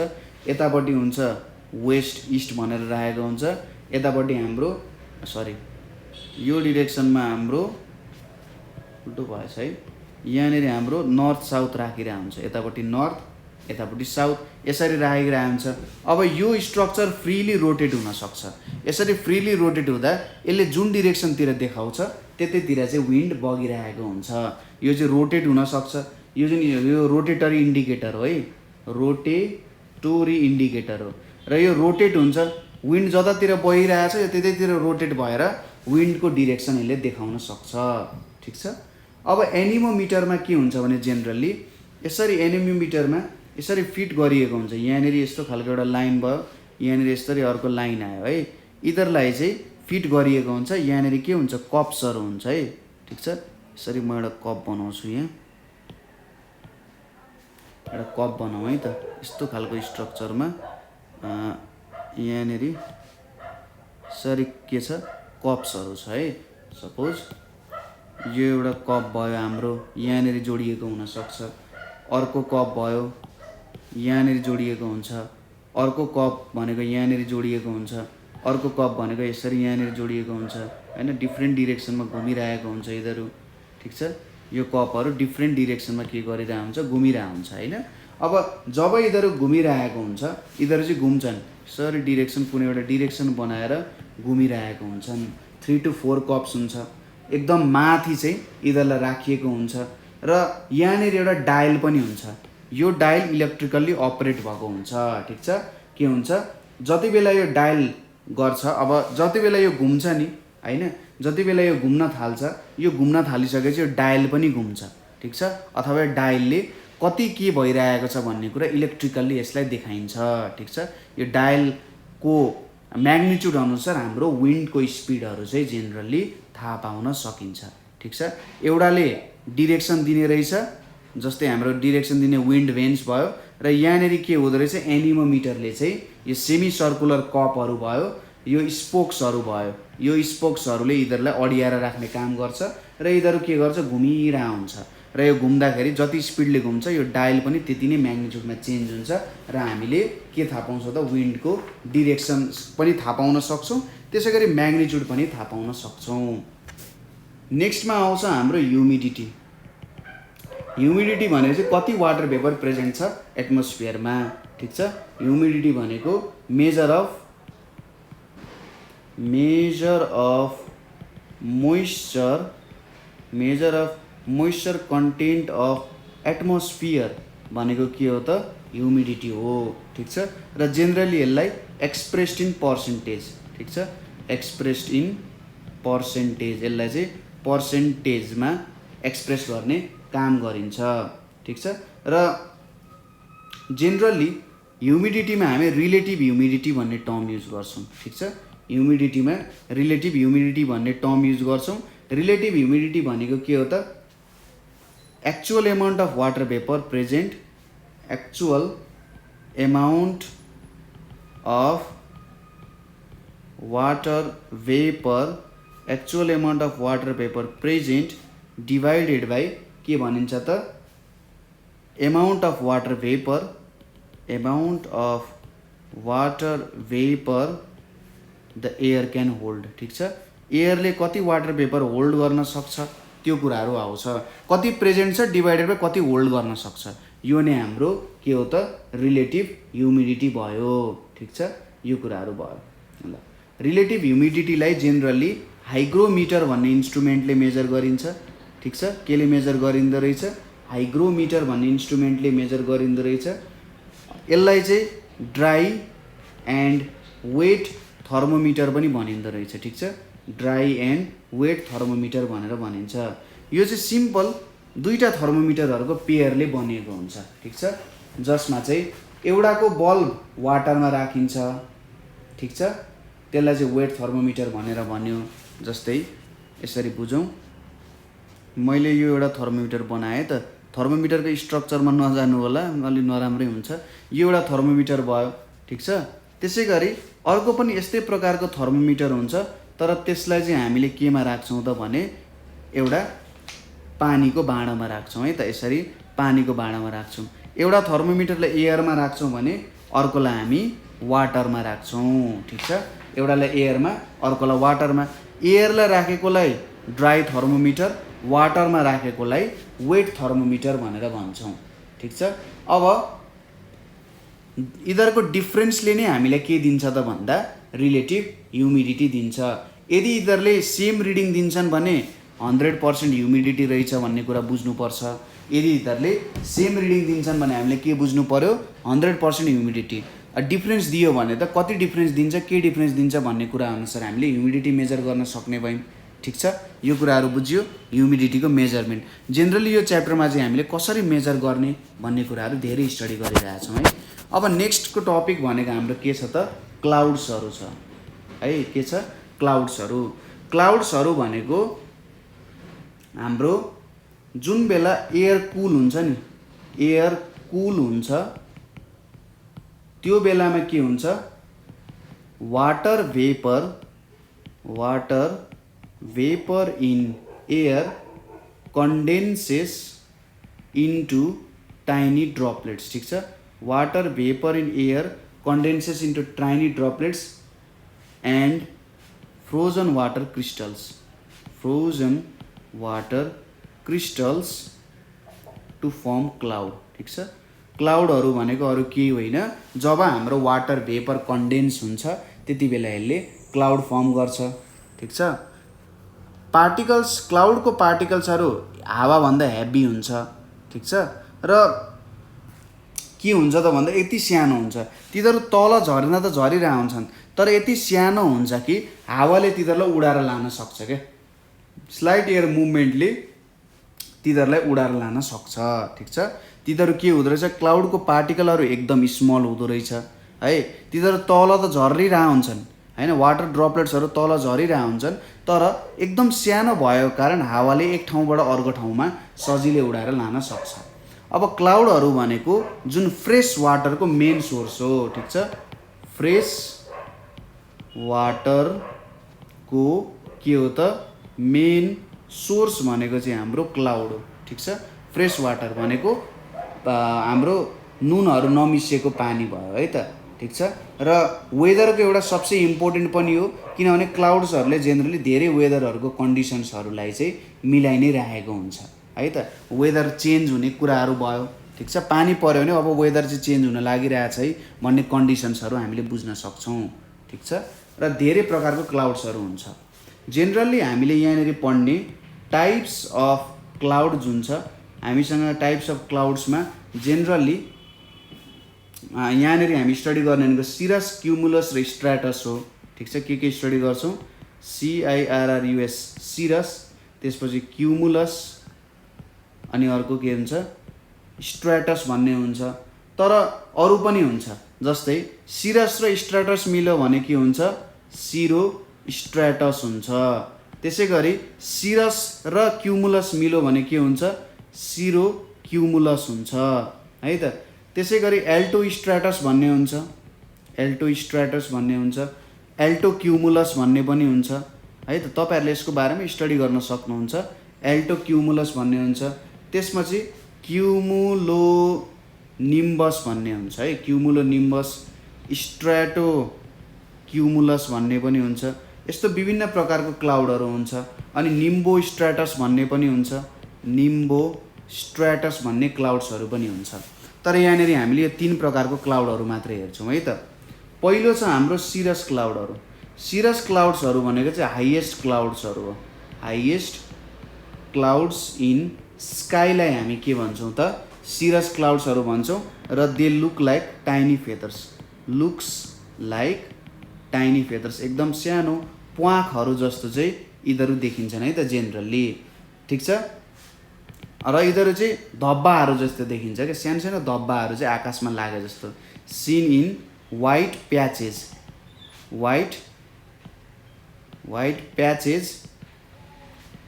यतापट्टि हुन्छ वेस्ट इस्ट भनेर राखेको हुन्छ, यतापट्टि हाम्रो यो डिरेक्सनमा हाम्रो उल्टो भएछ है। यहाँनिर हाम्रो नर्थ साउथ राखिरहेको हुन्छ, यतापट्टि नर्थ यतापट्टि साउथ यसरी राखिरहेको हुन्छ। अब यो स्ट्रक्चर फ्रीली रोटेट हुन सक्छ। यसरी फ्रीली रोटेट हुँदा यसले जुन डिरेक्सनतिर देखाउँछ त्यतैतिर चाहिँ विन्ड बगिरहेको हुन्छ। यो चाहिँ रोटेट हुन सक्छ। यो जुन यो रोटेटरी इन्डिकेटर हो है, रोटेटरी इन्डिकेटर हो र यो रोटेट हुन्छ। विन्ड जतातिर बगिरहेछ यो त्यतैतिर रोटेट भएर विन्डको डिरेक्सन यसले देखाउन सक्छ, ठिक छ। अब एनिमोमिटरमा के हुन्छ भने जेनरली यसरी एनिमोमिटरमा यसरी फिट गरिएको हुन्छ। यहाँनिर यस्तो खालको एउटा लाइन भयो, यहाँनिर यसरी अर्को लाइन आयो है। यिनीहरूलाई चाहिँ फिट गरिएको हुन्छ। यहाँनिर के हुन्छ? कप्सहरू हुन्छ है, ठिक छ। यसरी म एउटा कप बनाउँछु, यहाँ एउटा कप बनाऊँ है त। यस्तो खालको स्ट्रक्चरमा यहाँनिर यसरी के छ? कप्सहरू छ है। सपोज यो एउटा कप भयो हाम्रो, यहाँनिर जोडिएको हुनसक्छ। अर्को कप भयो, यहाँनिर जोडिएको हुन्छ। अर्को कप भनेको यहाँनिर जोडिएको हुन्छ। अर्को कप भनेको यसरी यहाँनिर जोडिएको हुन्छ होइन। डिफ्रेन्ट डिरेक्सनमा घुमिरहेको हुन्छ यिनीहरू, ठिक छ। यो कपहरू डिफ्रेन्ट डिरेक्सनमा के गरिरहेको हुन्छ? घुमिरहेको हुन्छ होइन। अब जब यिनीहरू घुमिरहेको हुन्छ, यिनीहरू चाहिँ घुम्छन् यसरी डिरेक्सन, कुनै एउटा डिरेक्सन बनाएर घुमिरहेको हुन्छन्। 3 to 4 कप्स हुन्छ। एकदम माथि चाहिँ यिनीहरूलाई राखिएको हुन्छ र यहाँनिर एउटा डायल पनि हुन्छ। यो डायल इलेक्ट्रिकल्ली अपरेट भएको हुन्छ, ठिक छ। के हुन्छ? जति बेला यो डायल गर्छ, अब जति बेला यो घुम्छ नि होइन, जति बेला यो घुम्न थाल्छ, यो घुम्न थालिसकेपछि यो डायल पनि घुम्छ, ठिक छ। अथवा डायलले कति के भइरहेको छ भन्ने कुरा इलेक्ट्रिकल्ली यसलाई देखाइन्छ, ठिक छ। यो डायलको म्याग्निट्युड अनुसार हाम्रो विन्डको स्पिडहरू चाहिँ जेनरली थाहा पाउन सकिन्छ, ठिक छ। एउटाले डिरेक्सन दिने रहेछ, जस्तै हाम्रो डिरेक्सन दिने विन्ड भेन्स भयो र यहाँनिर के हुँदो रहेछ? एनिमोमिटरले चाहिँ यो सेमी सर्कुलर कपहरू भयो, यो स्पोक्सहरू भयो, यो स्पोक्सहरूले यिनीहरूलाई अडियाएर राख्ने काम गर्छ र यिनीहरू के गर्छ? घुमिरहेको हुन्छ। र यो घुम्दाखेरि जति स्पिडले घुम्छ यो डायल पनि त्यति नै म्याग्निट्युडमा चेन्ज हुन्छ र हामीले के थाहा पाउँछौँ त विन्डको डिरेक्सन पनि थाहा पाउन सक्छौँ, त्यसै गरी म्याग्निट्युड पनि थाहा पाउन सक्छौँ। नेक्स्टमा आउँछ हाम्रो ह्युमिडिटी। ह्युमिडिटी भनेको चाहिँ कति वाटर भेपर प्रेजेन्ट छ एटमोस्फियरमा, ठिक छ। ह्युमिडिटी भनेको measure of moisture content of atmosphere भनेको के हो त ह्युमिडिटी हो, ठिक छ। र जेनरली यसलाई एक्सप्रेस्ड इन पर्सेन्टेज, ठिक छ, एक्सप्रेस्ड इन पर्सेन्टेज, यसलाई चाहिँ पर्सेन्टेजमा एक्सप्रेस गर्ने काम गरिन्छ, ठिक छ। र जेनरली ह्युमिडिटीमा हामी रिलेटिभ ह्युमिडिटी भन्ने टर्म युज गर्छौँ, ठिक छ। ह्युमिडिटीमा रिलेटिभ ह्युमिडिटी भन्ने टर्म युज गर्छौँ। रिलेटिभ ह्युमिडिटी भनेको के हो त actual amount of water vapour present, actual amount of water vapour present divided by के भनिन्छ त amount of water vapour the air can hold, ठिक छ। एयरले कति वाटर भेपर होल्ड गर्न सक्छ त्यो कुराहरू आउँछ। कति प्रेजेन्ट छ डिभाइडेड बाई कति होल्ड गर्न सक्छ, यो नै हाम्रो के हो त रिलेटिभ ह्युमिडिटी भयो, ठिक छ। यो कुराहरू भयो ल। रिलेटिभ ह्युमिडिटीलाई जेनरली हाइग्रोमिटर भन्ने इन्स्ट्रुमेन्टले मेजर गरिन्छ, ठिक छ। केले मेजर गरिँदो रहेछ? हाइग्रोमिटर भन्ने इन्स्ट्रुमेन्टले मेजर गरिँदो रहेछ। यसलाई चाहिँ ड्राई एन्ड वेट थर्मोमिटर पनि भनिँदो रहेछ, ठिक छ। ड्राई एन्ड वेट थर्मोमिटर भनेर भनिन्छ। यो चाहिँ सिम्पल दुईवटा थर्मोमिटरहरूको पेयरले बनिएको हुन्छ, ठिक छ, जसमा चाहिँ एउटाको बल्ब वाटरमा राखिन्छ, ठिक छ, त्यसलाई चाहिँ वेट थर्मोमिटर भनेर भन्यो। जस्तै यसरी बुझौँ, मैले यो एउटा थर्मोमिटर बनाएँ त, थर्मोमिटरको स्ट्रक्चरमा नजानु होला, अलि नराम्रै हुन्छ। यो एउटा थर्मोमिटर भयो, ठिक छ। त्यसै गरी अर्को पनि यस्तै प्रकारको थर्मोमिटर हुन्छ, तर त्यसलाई चाहिँ हामीले केमा राख्छौँ त भने एउटा पानीको भाँडामा राख्छौँ है त, यसरी पानीको भाँडामा राख्छौँ। एउटा थर्मोमिटरलाई एयरमा राख्छौँ भने अर्कोलाई हामी वाटरमा राख्छौँ, ठिक छ। एउटालाई एयरमा अर्कोलाई वाटरमा। एयरलाई राखेकोलाई ड्राई थर्मोमिटर, वाटरमा राखेकोलाई वेट थर्मोमिटर भनेर भन्छौँ, ठिक छ। अब यिनीहरूको डिफ्रेन्सले नै हामीलाई के दिन्छ त भन्दा रिलेटिभ ह्युमिडिटी दिन्छ। यदि यिनीहरूले सेम रिडिङ दिन्छन् भने 100% ह्युमिडिटी रहेछ भन्ने कुरा बुझ्नुपर्छ। यदि यिनीहरूले सेम रिडिङ दिन्छन् भने हामीले के बुझ्नु पर्यो? 100% ह्युमिडिटी। डिफ्रेन्स दियो भने त कति डिफ्रेन्स दिन्छ, के डिफ्रेन्स दिन्छ भन्ने कुरा अनुसार हामीले ह्युमिडिटी मेजर गर्न सक्ने भयौँ, ठिक छ। यो कुराहरू बुझ्यो, ह्युमिडिटीको मेजरमेन्ट। जेनरली यो च्याप्टरमा चाहिँ हामीले कसरी मेजर गर्ने भन्ने कुराहरू धेरै स्टडी गरिरहेछौँ है। अब नेक्स्टको टपिक भनेको हाम्रो के छ त क्लाउड्सहरू छ है। के छ? क्लाउड्सहरू। क्लाउड्सहरू भनेको हाम्रो जुन बेला एयर कुल हुन्छ नि, एयर कुल हुन्छ त्यो बेलामा के हुन्छ? Water vapour in air condenses into tiny droplets, ठीक छ। Water vapour in air condenses into tiny droplets and frozen water crystals to form cloud, ठीक छ। क्लाउडहरू भनेको अरू केही होइन, जब हाम्रो वाटर भेपर कन्डेन्स हुन्छ त्यति बेला यसले क्लाउड फर्म गर्छ, ठिक छ। पार्टिकल्स, क्लाउडको पार्टिकल्सहरू हावाभन्दा हेभी हुन्छ, ठिक छ। र के हुन्छ त भन्दा यति सानो हुन्छ, तिनीहरू तल झर्न त झरिरहेको हुन्छन् तर यति सानो हुन्छ कि हावाले तिनीहरूलाई उडाएर लान सक्छ क्या। स्लाइट एयर मुभमेन्टले तिनीहरूलाई उडाएर लान सक्छ, ठिक छ। तिनीहरू के हुँदो रहेछ? क्लाउडको पार्टिकलहरू एकदम स्मल हुँदो रहेछ है। तिनीहरू तल त झरिरहेको हुन्छन् होइन, वाटर ड्रपलेट्सहरू तल झरिरहेको हुन्छन् तर एकदम सानो भएको कारण हावाले एक ठाउँबाट अर्को ठाउँमा सजिलै उडाएर लान सक्छ। अब क्लाउडहरू भनेको जुन फ्रेस वाटरको मेन सोर्स हो, ठिक छ। फ्रेस वाटरको के हो त मेन सोर्स भनेको चाहिँ हाम्रो क्लाउड हो, ठिक छ। फ्रेस वाटर भनेको हाम्रो नुनहरू नमिसिएको पानी भयो है त, ठिक छ। र वेदरको एउटा सबसे इम्पोर्टेन्ट पनि हो, किनभने क्लाउड्सहरूले जेनरली धेरै वेदरहरूको कन्डिसन्सहरूलाई चाहिँ मिलाइ नै राखेको हुन्छ है त। वेदर चेन्ज हुने कुराहरू भयो, ठिक छ। पानी पऱ्यो भने अब वेदर चाहिँ चेन्ज हुन लागिरहेछ है भन्ने कन्डिसन्सहरू हामीले बुझ्न सक्छौँ, ठिक छ। र धेरै प्रकारको क्लाउड्सहरू हुन्छ। जेनरली हामीले यहाँनिर पढ्ने टाइप्स अफ क्लाउड जुन छ, हामीसँग टाइप्स अफ क्लाउड्समा जेनरली यहाँनिर हामी स्टडी गर्ने भनेको सिरस, क्युमुलस र स्ट्राटस हो, ठिक छ। के स्टडी गर्छौँ? CIRRUS सिरस, त्यसपछि क्युमुलस, अनि अर्को के हुन्छ? स्ट्राटस भन्ने हुन्छ। तर अरू पनि हुन्छ, जस्तै सिरस र स्ट्राटस मिल्यो भने के हुन्छ? सिरो स्ट्राटस हुन्छ। त्यसै गरी सिरस र क्युमुलस मिल्यो भने के हुन्छ? सिरो क्युमुलस हुन्छ है त। त्यसै गरी एल्टो स्ट्राटस भन्ने हुन्छ, एल्टो स्ट्राटस भन्ने हुन्छ, एल्टो क्युमुलस भन्ने पनि हुन्छ है त। तपाईँहरूले यसको बारेमा स्टडी गर्न सक्नुहुन्छ। एल्टो क्युमुलस भन्ने हुन्छ, त्यसमा चाहिँ क्युमुलो निम्बस भन्ने हुन्छ है, क्युमुलो निम्बस, स्ट्राटो क्युमुलस भन्ने पनि हुन्छ। यस्तो विभिन्न प्रकारको क्लाउडहरू हुन्छ। अनि निम्बो स्ट्राटस भन्ने पनि हुन्छ, निम्बो स्ट्राटस भन्ने क्लाउड्सहरू पनि हुन्छ। तर यहाँनिर हामीले यो 3 प्रकारको क्लाउडहरू मात्रै हेर्छौँ है त। पहिलो छ हाम्रो सिरस क्लाउडहरू। सिरस क्लाउड्सहरू भनेको चाहिँ हाइएस्ट क्लाउड्सहरू हो। हाइएस्ट क्लाउड्स इन स्काईलाई हामी के भन्छौँ त? सिरस क्लाउड्सहरू भन्छौँ। र they look like tiny feathers, looks like tiny feathers, एकदम सानो प्वाखहरू जस्तो चाहिँ यिनीहरू देखिन्छन् है त जेनरली, ठिक छ। र यिनीहरू चाहिँ धब्बाहरू जस्तो देखिन्छ क्या, सानो सानो धब्बाहरू चाहिँ आकाशमा लागे जस्तो। सिन इन वाइट प्याचेज, वाइट प्याचेज,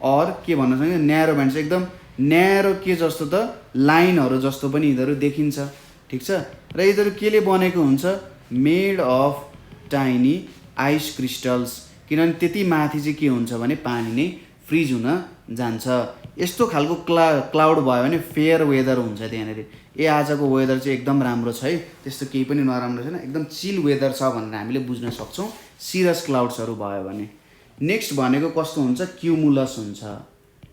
और के भन्न सक्छ? न्यारो ब्यान्ड चाहिँ एकदम न्यारो के जस्तो त? लाइनहरू जस्तो पनि यिनीहरू देखिन्छ, ठिक छ। र यिनीहरू केले बनेको हुन्छ? Made of tiny ice crystals, किनभने त्यति माथि चाहिँ के हुन्छ भने पानी नै फ्रिज हुन जान्छ। यस्तो खालको क्लाउड भयो भने फेयर वेदर हुन्छ त्यहाँनिर। आजको वेदर चाहिँ एकदम राम्रो छ है, त्यस्तो केही पनि नराम्रो छैन, एकदम चिल वेदर छ भनेर हामीले बुझ्न सक्छौँ सिरस क्लाउड्सहरू भयो भने। नेक्स्ट भनेको कस्तो हुन्छ? क्युमुलस हुन्छ,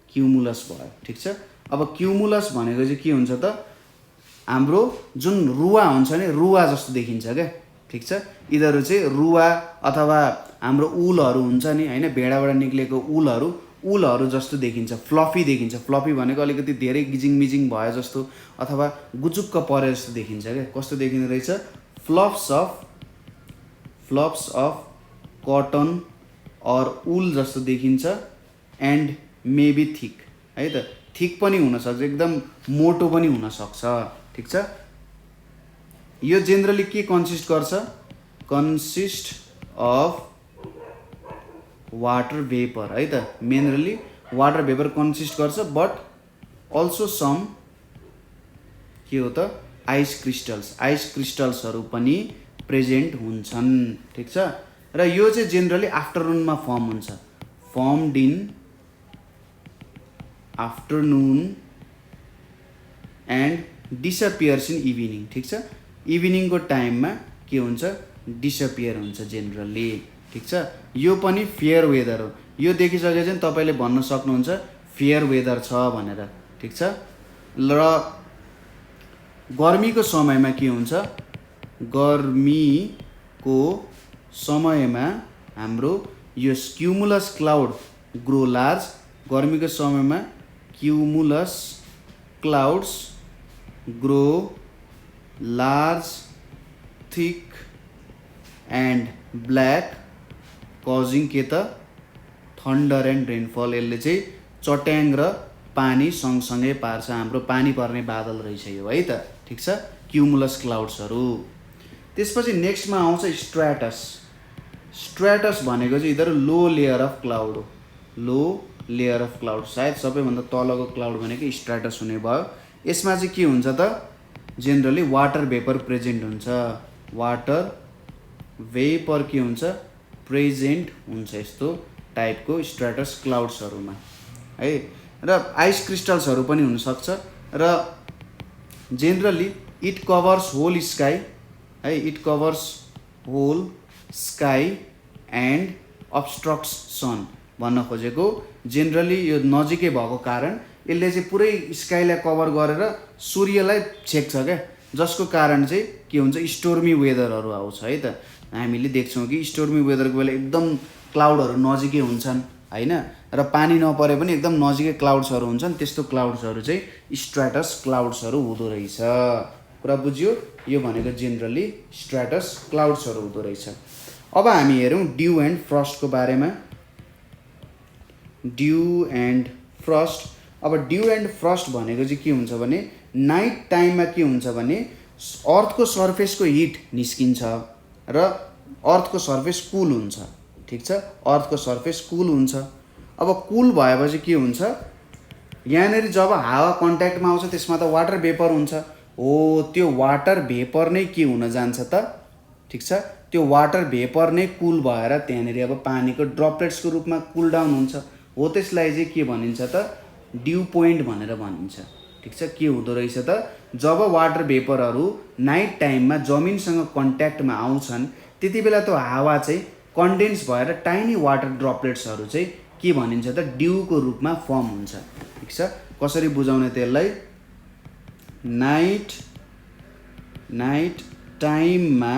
क्युमुलस भयो, ठिक छ। अब क्युमुलस भनेको चाहिँ के हुन्छ त? हाम्रो जुन रुवा हुन्छ नि, रुवा जस्तो देखिन्छ क्या, ठिक छ। यिनीहरू चाहिँ रुवा अथवा हाम्रो उलहरू हुन्छ नि होइन, भेडाबाट निक्लेको उलहरू जस्तो देखिन्छ, फ्लफी देखिन्छ। फ्लफी भनेको अलिकति धेरै गिजिङ मिजिङ भयो जस्तो अथवा गुचुक्क परे जस्तो देखिन्छ क्या। कस्तो देखिँदो रहेछ? फ्लप्स अफ कटन और उल जस्तो देखिन्छ। एन्ड मेबी थिक है त, थिक पनि हुनसक्छ, एकदम मोटो पनि हुनसक्छ, ठिक छ। यो जेनरली के कन्सिस्ट गर्छ? कन्सिस्ट अफ वाटर भेपर है त। मेनरली वाटर भेपर कन्सिस्ट गर्छ, बट अल्सो सम के हो त? आइस क्रिस्टल्सहरू पनि प्रेजेन्ट हुन्छन्, ठिक छ। र यो चाहिँ जेनरली आफ्टरनुनमा फर्म हुन्छ, firmed in afternoon and disappears in evening, ठिक छ। इभिनिङको टाइममा के हुन्छ? डिसअपियर हुन्छ जेनरली, ठिक छ। यो पनि फेयर वेदर हो। यो देखिसकेपछि तपाईँले भन्न सक्नुहुन्छ फेयर वेदर छ भनेर, ठिक छ। र गर्मीको समयमा के हुन्छ? गर्मीको समयमा हाम्रो यो क्युमुलस क्लाउड ग्रो लार्ज। गर्मीको समयमा cumulus clouds grow large, thick and black, causing के त? Thunder and rainfall. यसले चाहिँ चट्याङ र पानी सँगसँगै पार्छ। हाम्रो पानी पर्ने बादल रहेछ यो है त, ठिक छ। क्युमुलस क्लाउड्सहरू। त्यसपछि नेक्स्टमा आउँछ स्ट्राटस। स्ट्राटस भनेको चाहिँ यिनीहरू लो लेयर अफ क्लाउड हो, लो लेयर अफ क्लाउड। सायद सबैभन्दा तलको क्लाउड भनेको स्ट्राटस हुने भयो। यसमा चाहिँ के हुन्छ त? जेनरली वाटर भेपर प्रेजेन्ट हुन्छ, वाटर भेपर के हुन्छ? प्रेजेन्ट हुन्छ यस्तो टाइपको स्ट्राटस क्लाउड्सहरूमा है। र आइस क्रिस्टल्सहरू पनि हुनसक्छ। र generally it covers whole sky है, it covers whole sky and obstructs sun भन्न खोजेको जेनरली यो नजिकै भएको कारण यसले चाहिँ पुरै स्काईलाई कभर गरेर सूर्यलाई छेक्छ क्या, जसको कारण चाहिँ के हुन्छ स्टोर्मी वेदरहरू आउँछ है त। हामीले देख्छौँ कि स्टोर्मी वेदरको बेला एकदम क्लाउडहरू नजिकै हुन्छन् होइन, र पानी नपरे पनि एकदम नजिकै क्लाउड्सहरू हुन्छन्, त्यस्तो क्लाउड्सहरू चाहिँ स्ट्र्याटस क्लाउड्सहरू हुँदो रहेछ। कुरा बुझ्यो? यो भनेको जेनरली स्ट्र्याटस क्लाउड्सहरू हुँदो रहेछ। अब हामी हेरौँ ड्यू एन्ड फ्रस्टको बारेमा। Due and first. अब ड्यू एन्ड फ्रस्ट भनेको चाहिँ के हुन्छ भने नाइट टाइममा के हुन्छ भने अर्थको सर्फेसको हिट निस्किन्छ र अर्थको सर्फेस कुल हुन्छ। ठिक छ, अर्थको सर्फेस कुल हुन्छ। अब कुल भएपछि के हुन्छ, यहाँनिर जब हावा कन्ट्याक्टमा आउँछ त्यसमा त वाटर भेपर हुन्छ हो, त्यो वाटर भेपर नै के हुन जान्छ त, ठिक छ, त्यो वाटर भेपर नै कुल भएर त्यहाँनिर अब पानीको ड्रपलेट्सको रूपमा कुल डाउन हुन्छ हो, त्यसलाई चाहिँ के भनिन्छ त ड्यू पोइन्ट भनेर भनिन्छ। ठिक छ, के हुँदो रहेछ त जब वाटर भेपरहरू नाइट टाइममा जमिनसँग कन्ट्याक्टमा आउँछन् त्यति बेला त्यो हावा चाहिँ कन्डेन्स भएर टाइनी वाटर ड्रपलेट्सहरू चाहिँ के भनिन्छ त ड्यूको रूपमा फर्म हुन्छ। ठिक छ, कसरी बुझाउने त्यसलाई, नाइट टाइममा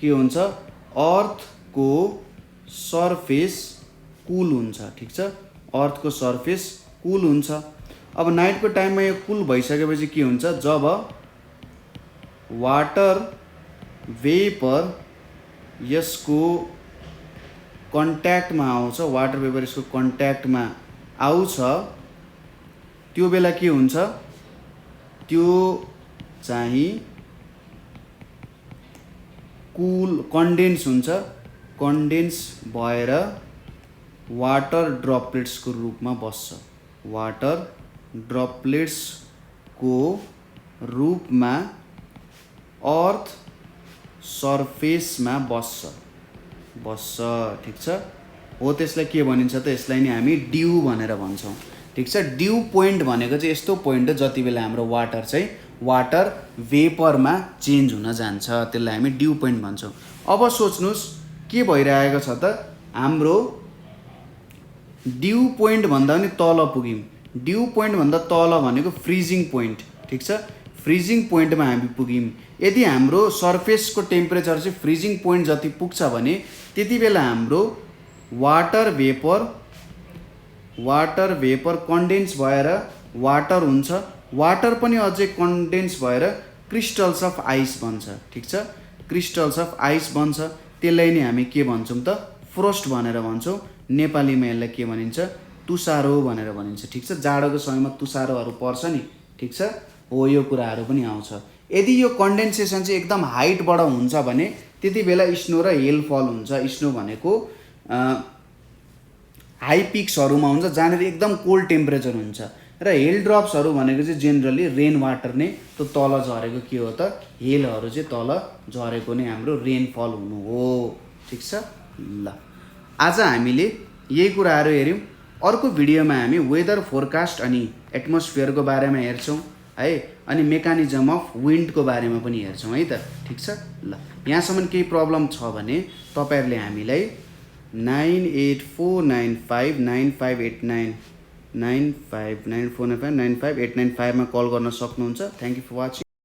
के हुन्छ अर्थको सर्फेस कुल हुन्छ। ठिक छ, अर्थको सर्फेस कुल हुन्छ। अब नाइटको टाइममा यो कुल भइसकेपछि के हुन्छ, जब वाटर भेपर यसको कन्ट्याक्टमा आउँछ, वाटर भेपर यसको कन्ट्याक्टमा आउँछ, त्यो बेला के हुन्छ, त्यो चाहिँ कुल कन्डेन्स हुन्छ, कन्डेन्स भएर वाटर ड्रपलेट्सको रूपमा बस्छ, वाटर ड्रपलेट्सको रूपमा अर्थ सर्फेसमा बस्छ। ठिक छ, हो, त्यसलाई के भनिन्छ त, यसलाई नि हामी ड्यू भनेर भन्छौँ। ठिक छ, ड्यू पोइन्ट भनेको चाहिँ यस्तो पोइन्ट हो जति बेला हाम्रो वाटर चाहिँ वाटर भेपरमा चेन्ज हुन जान्छ, त्यसलाई हामी ड्यू पोइन्ट भन्छौँ। अब सोच्नुहोस् के भइरहेको छ त, हाम्रो ड्यू पोइन्ट भन्दा पनि तल पुग्यौँ। ड्यू पोइन्ट भन्दा तल भनेको फ्रिजिङ पोइन्ट। ठिक छ, फ्रिजिङ पोइन्टमा हामी पुग्यौँ। यदि हाम्रो सर्फेसको टेम्परेचर चाहिँ फ्रिजिङ पोइन्ट जति पुग्छ भने त्यति बेला हाम्रो वाटर भेपर कन्डेन्स भएर वाटर हुन्छ, वाटर पनि अझै कन्डेन्स भएर क्रिस्टल्स अफ आइस बन्छ। ठिक छ, क्रिस्टल्स अफ आइस बन्छ, त्यसलाई नै हामी के भन्छौँ त फ्रोस्ट भनेर भन्छौँ। नेपालीमा यसलाई के भनिन्छ, तुसारो भनेर भनिन्छ। ठिक छ, जाडोको समयमा तुसारोहरू पर्छ नि, ठिक छ, हो, यो कुराहरू पनि आउँछ। यदि यो कन्डेन्सेसन चाहिँ एकदम हाइटबाट हुन्छ भने त्यति बेला स्नो र हेल फल हुन्छ। स्नो भनेको हाई पिक्सहरूमा हुन्छ जहाँनिर एकदम कोल्ड टेम्परेचर हुन्छ, र हेल ड्रप्सहरू भनेको चाहिँ जेनरली रेन वाटर नै त्यो तल झरेको के हो त, हेलहरू चाहिँ तल झरेको नै हाम्रो रेनफल हुनु हो। ठिक छ, ल आज हामीले यही कुराहरू हेऱ्यौँ। अर्को भिडियोमा हामी वेदर फोरकास्ट अनि एटमोस्फियरको बारेमा हेर्छौँ है, अनि मेकानिजम अफ विन्डको बारेमा पनि हेर्छौँ है त। ठिक छ, ल यहाँसम्म केही प्रब्लम छ भने तपाईँहरूले हामीलाई 9849595895 मा कल गर्न सक्नुहुन्छ। Thank you for watching.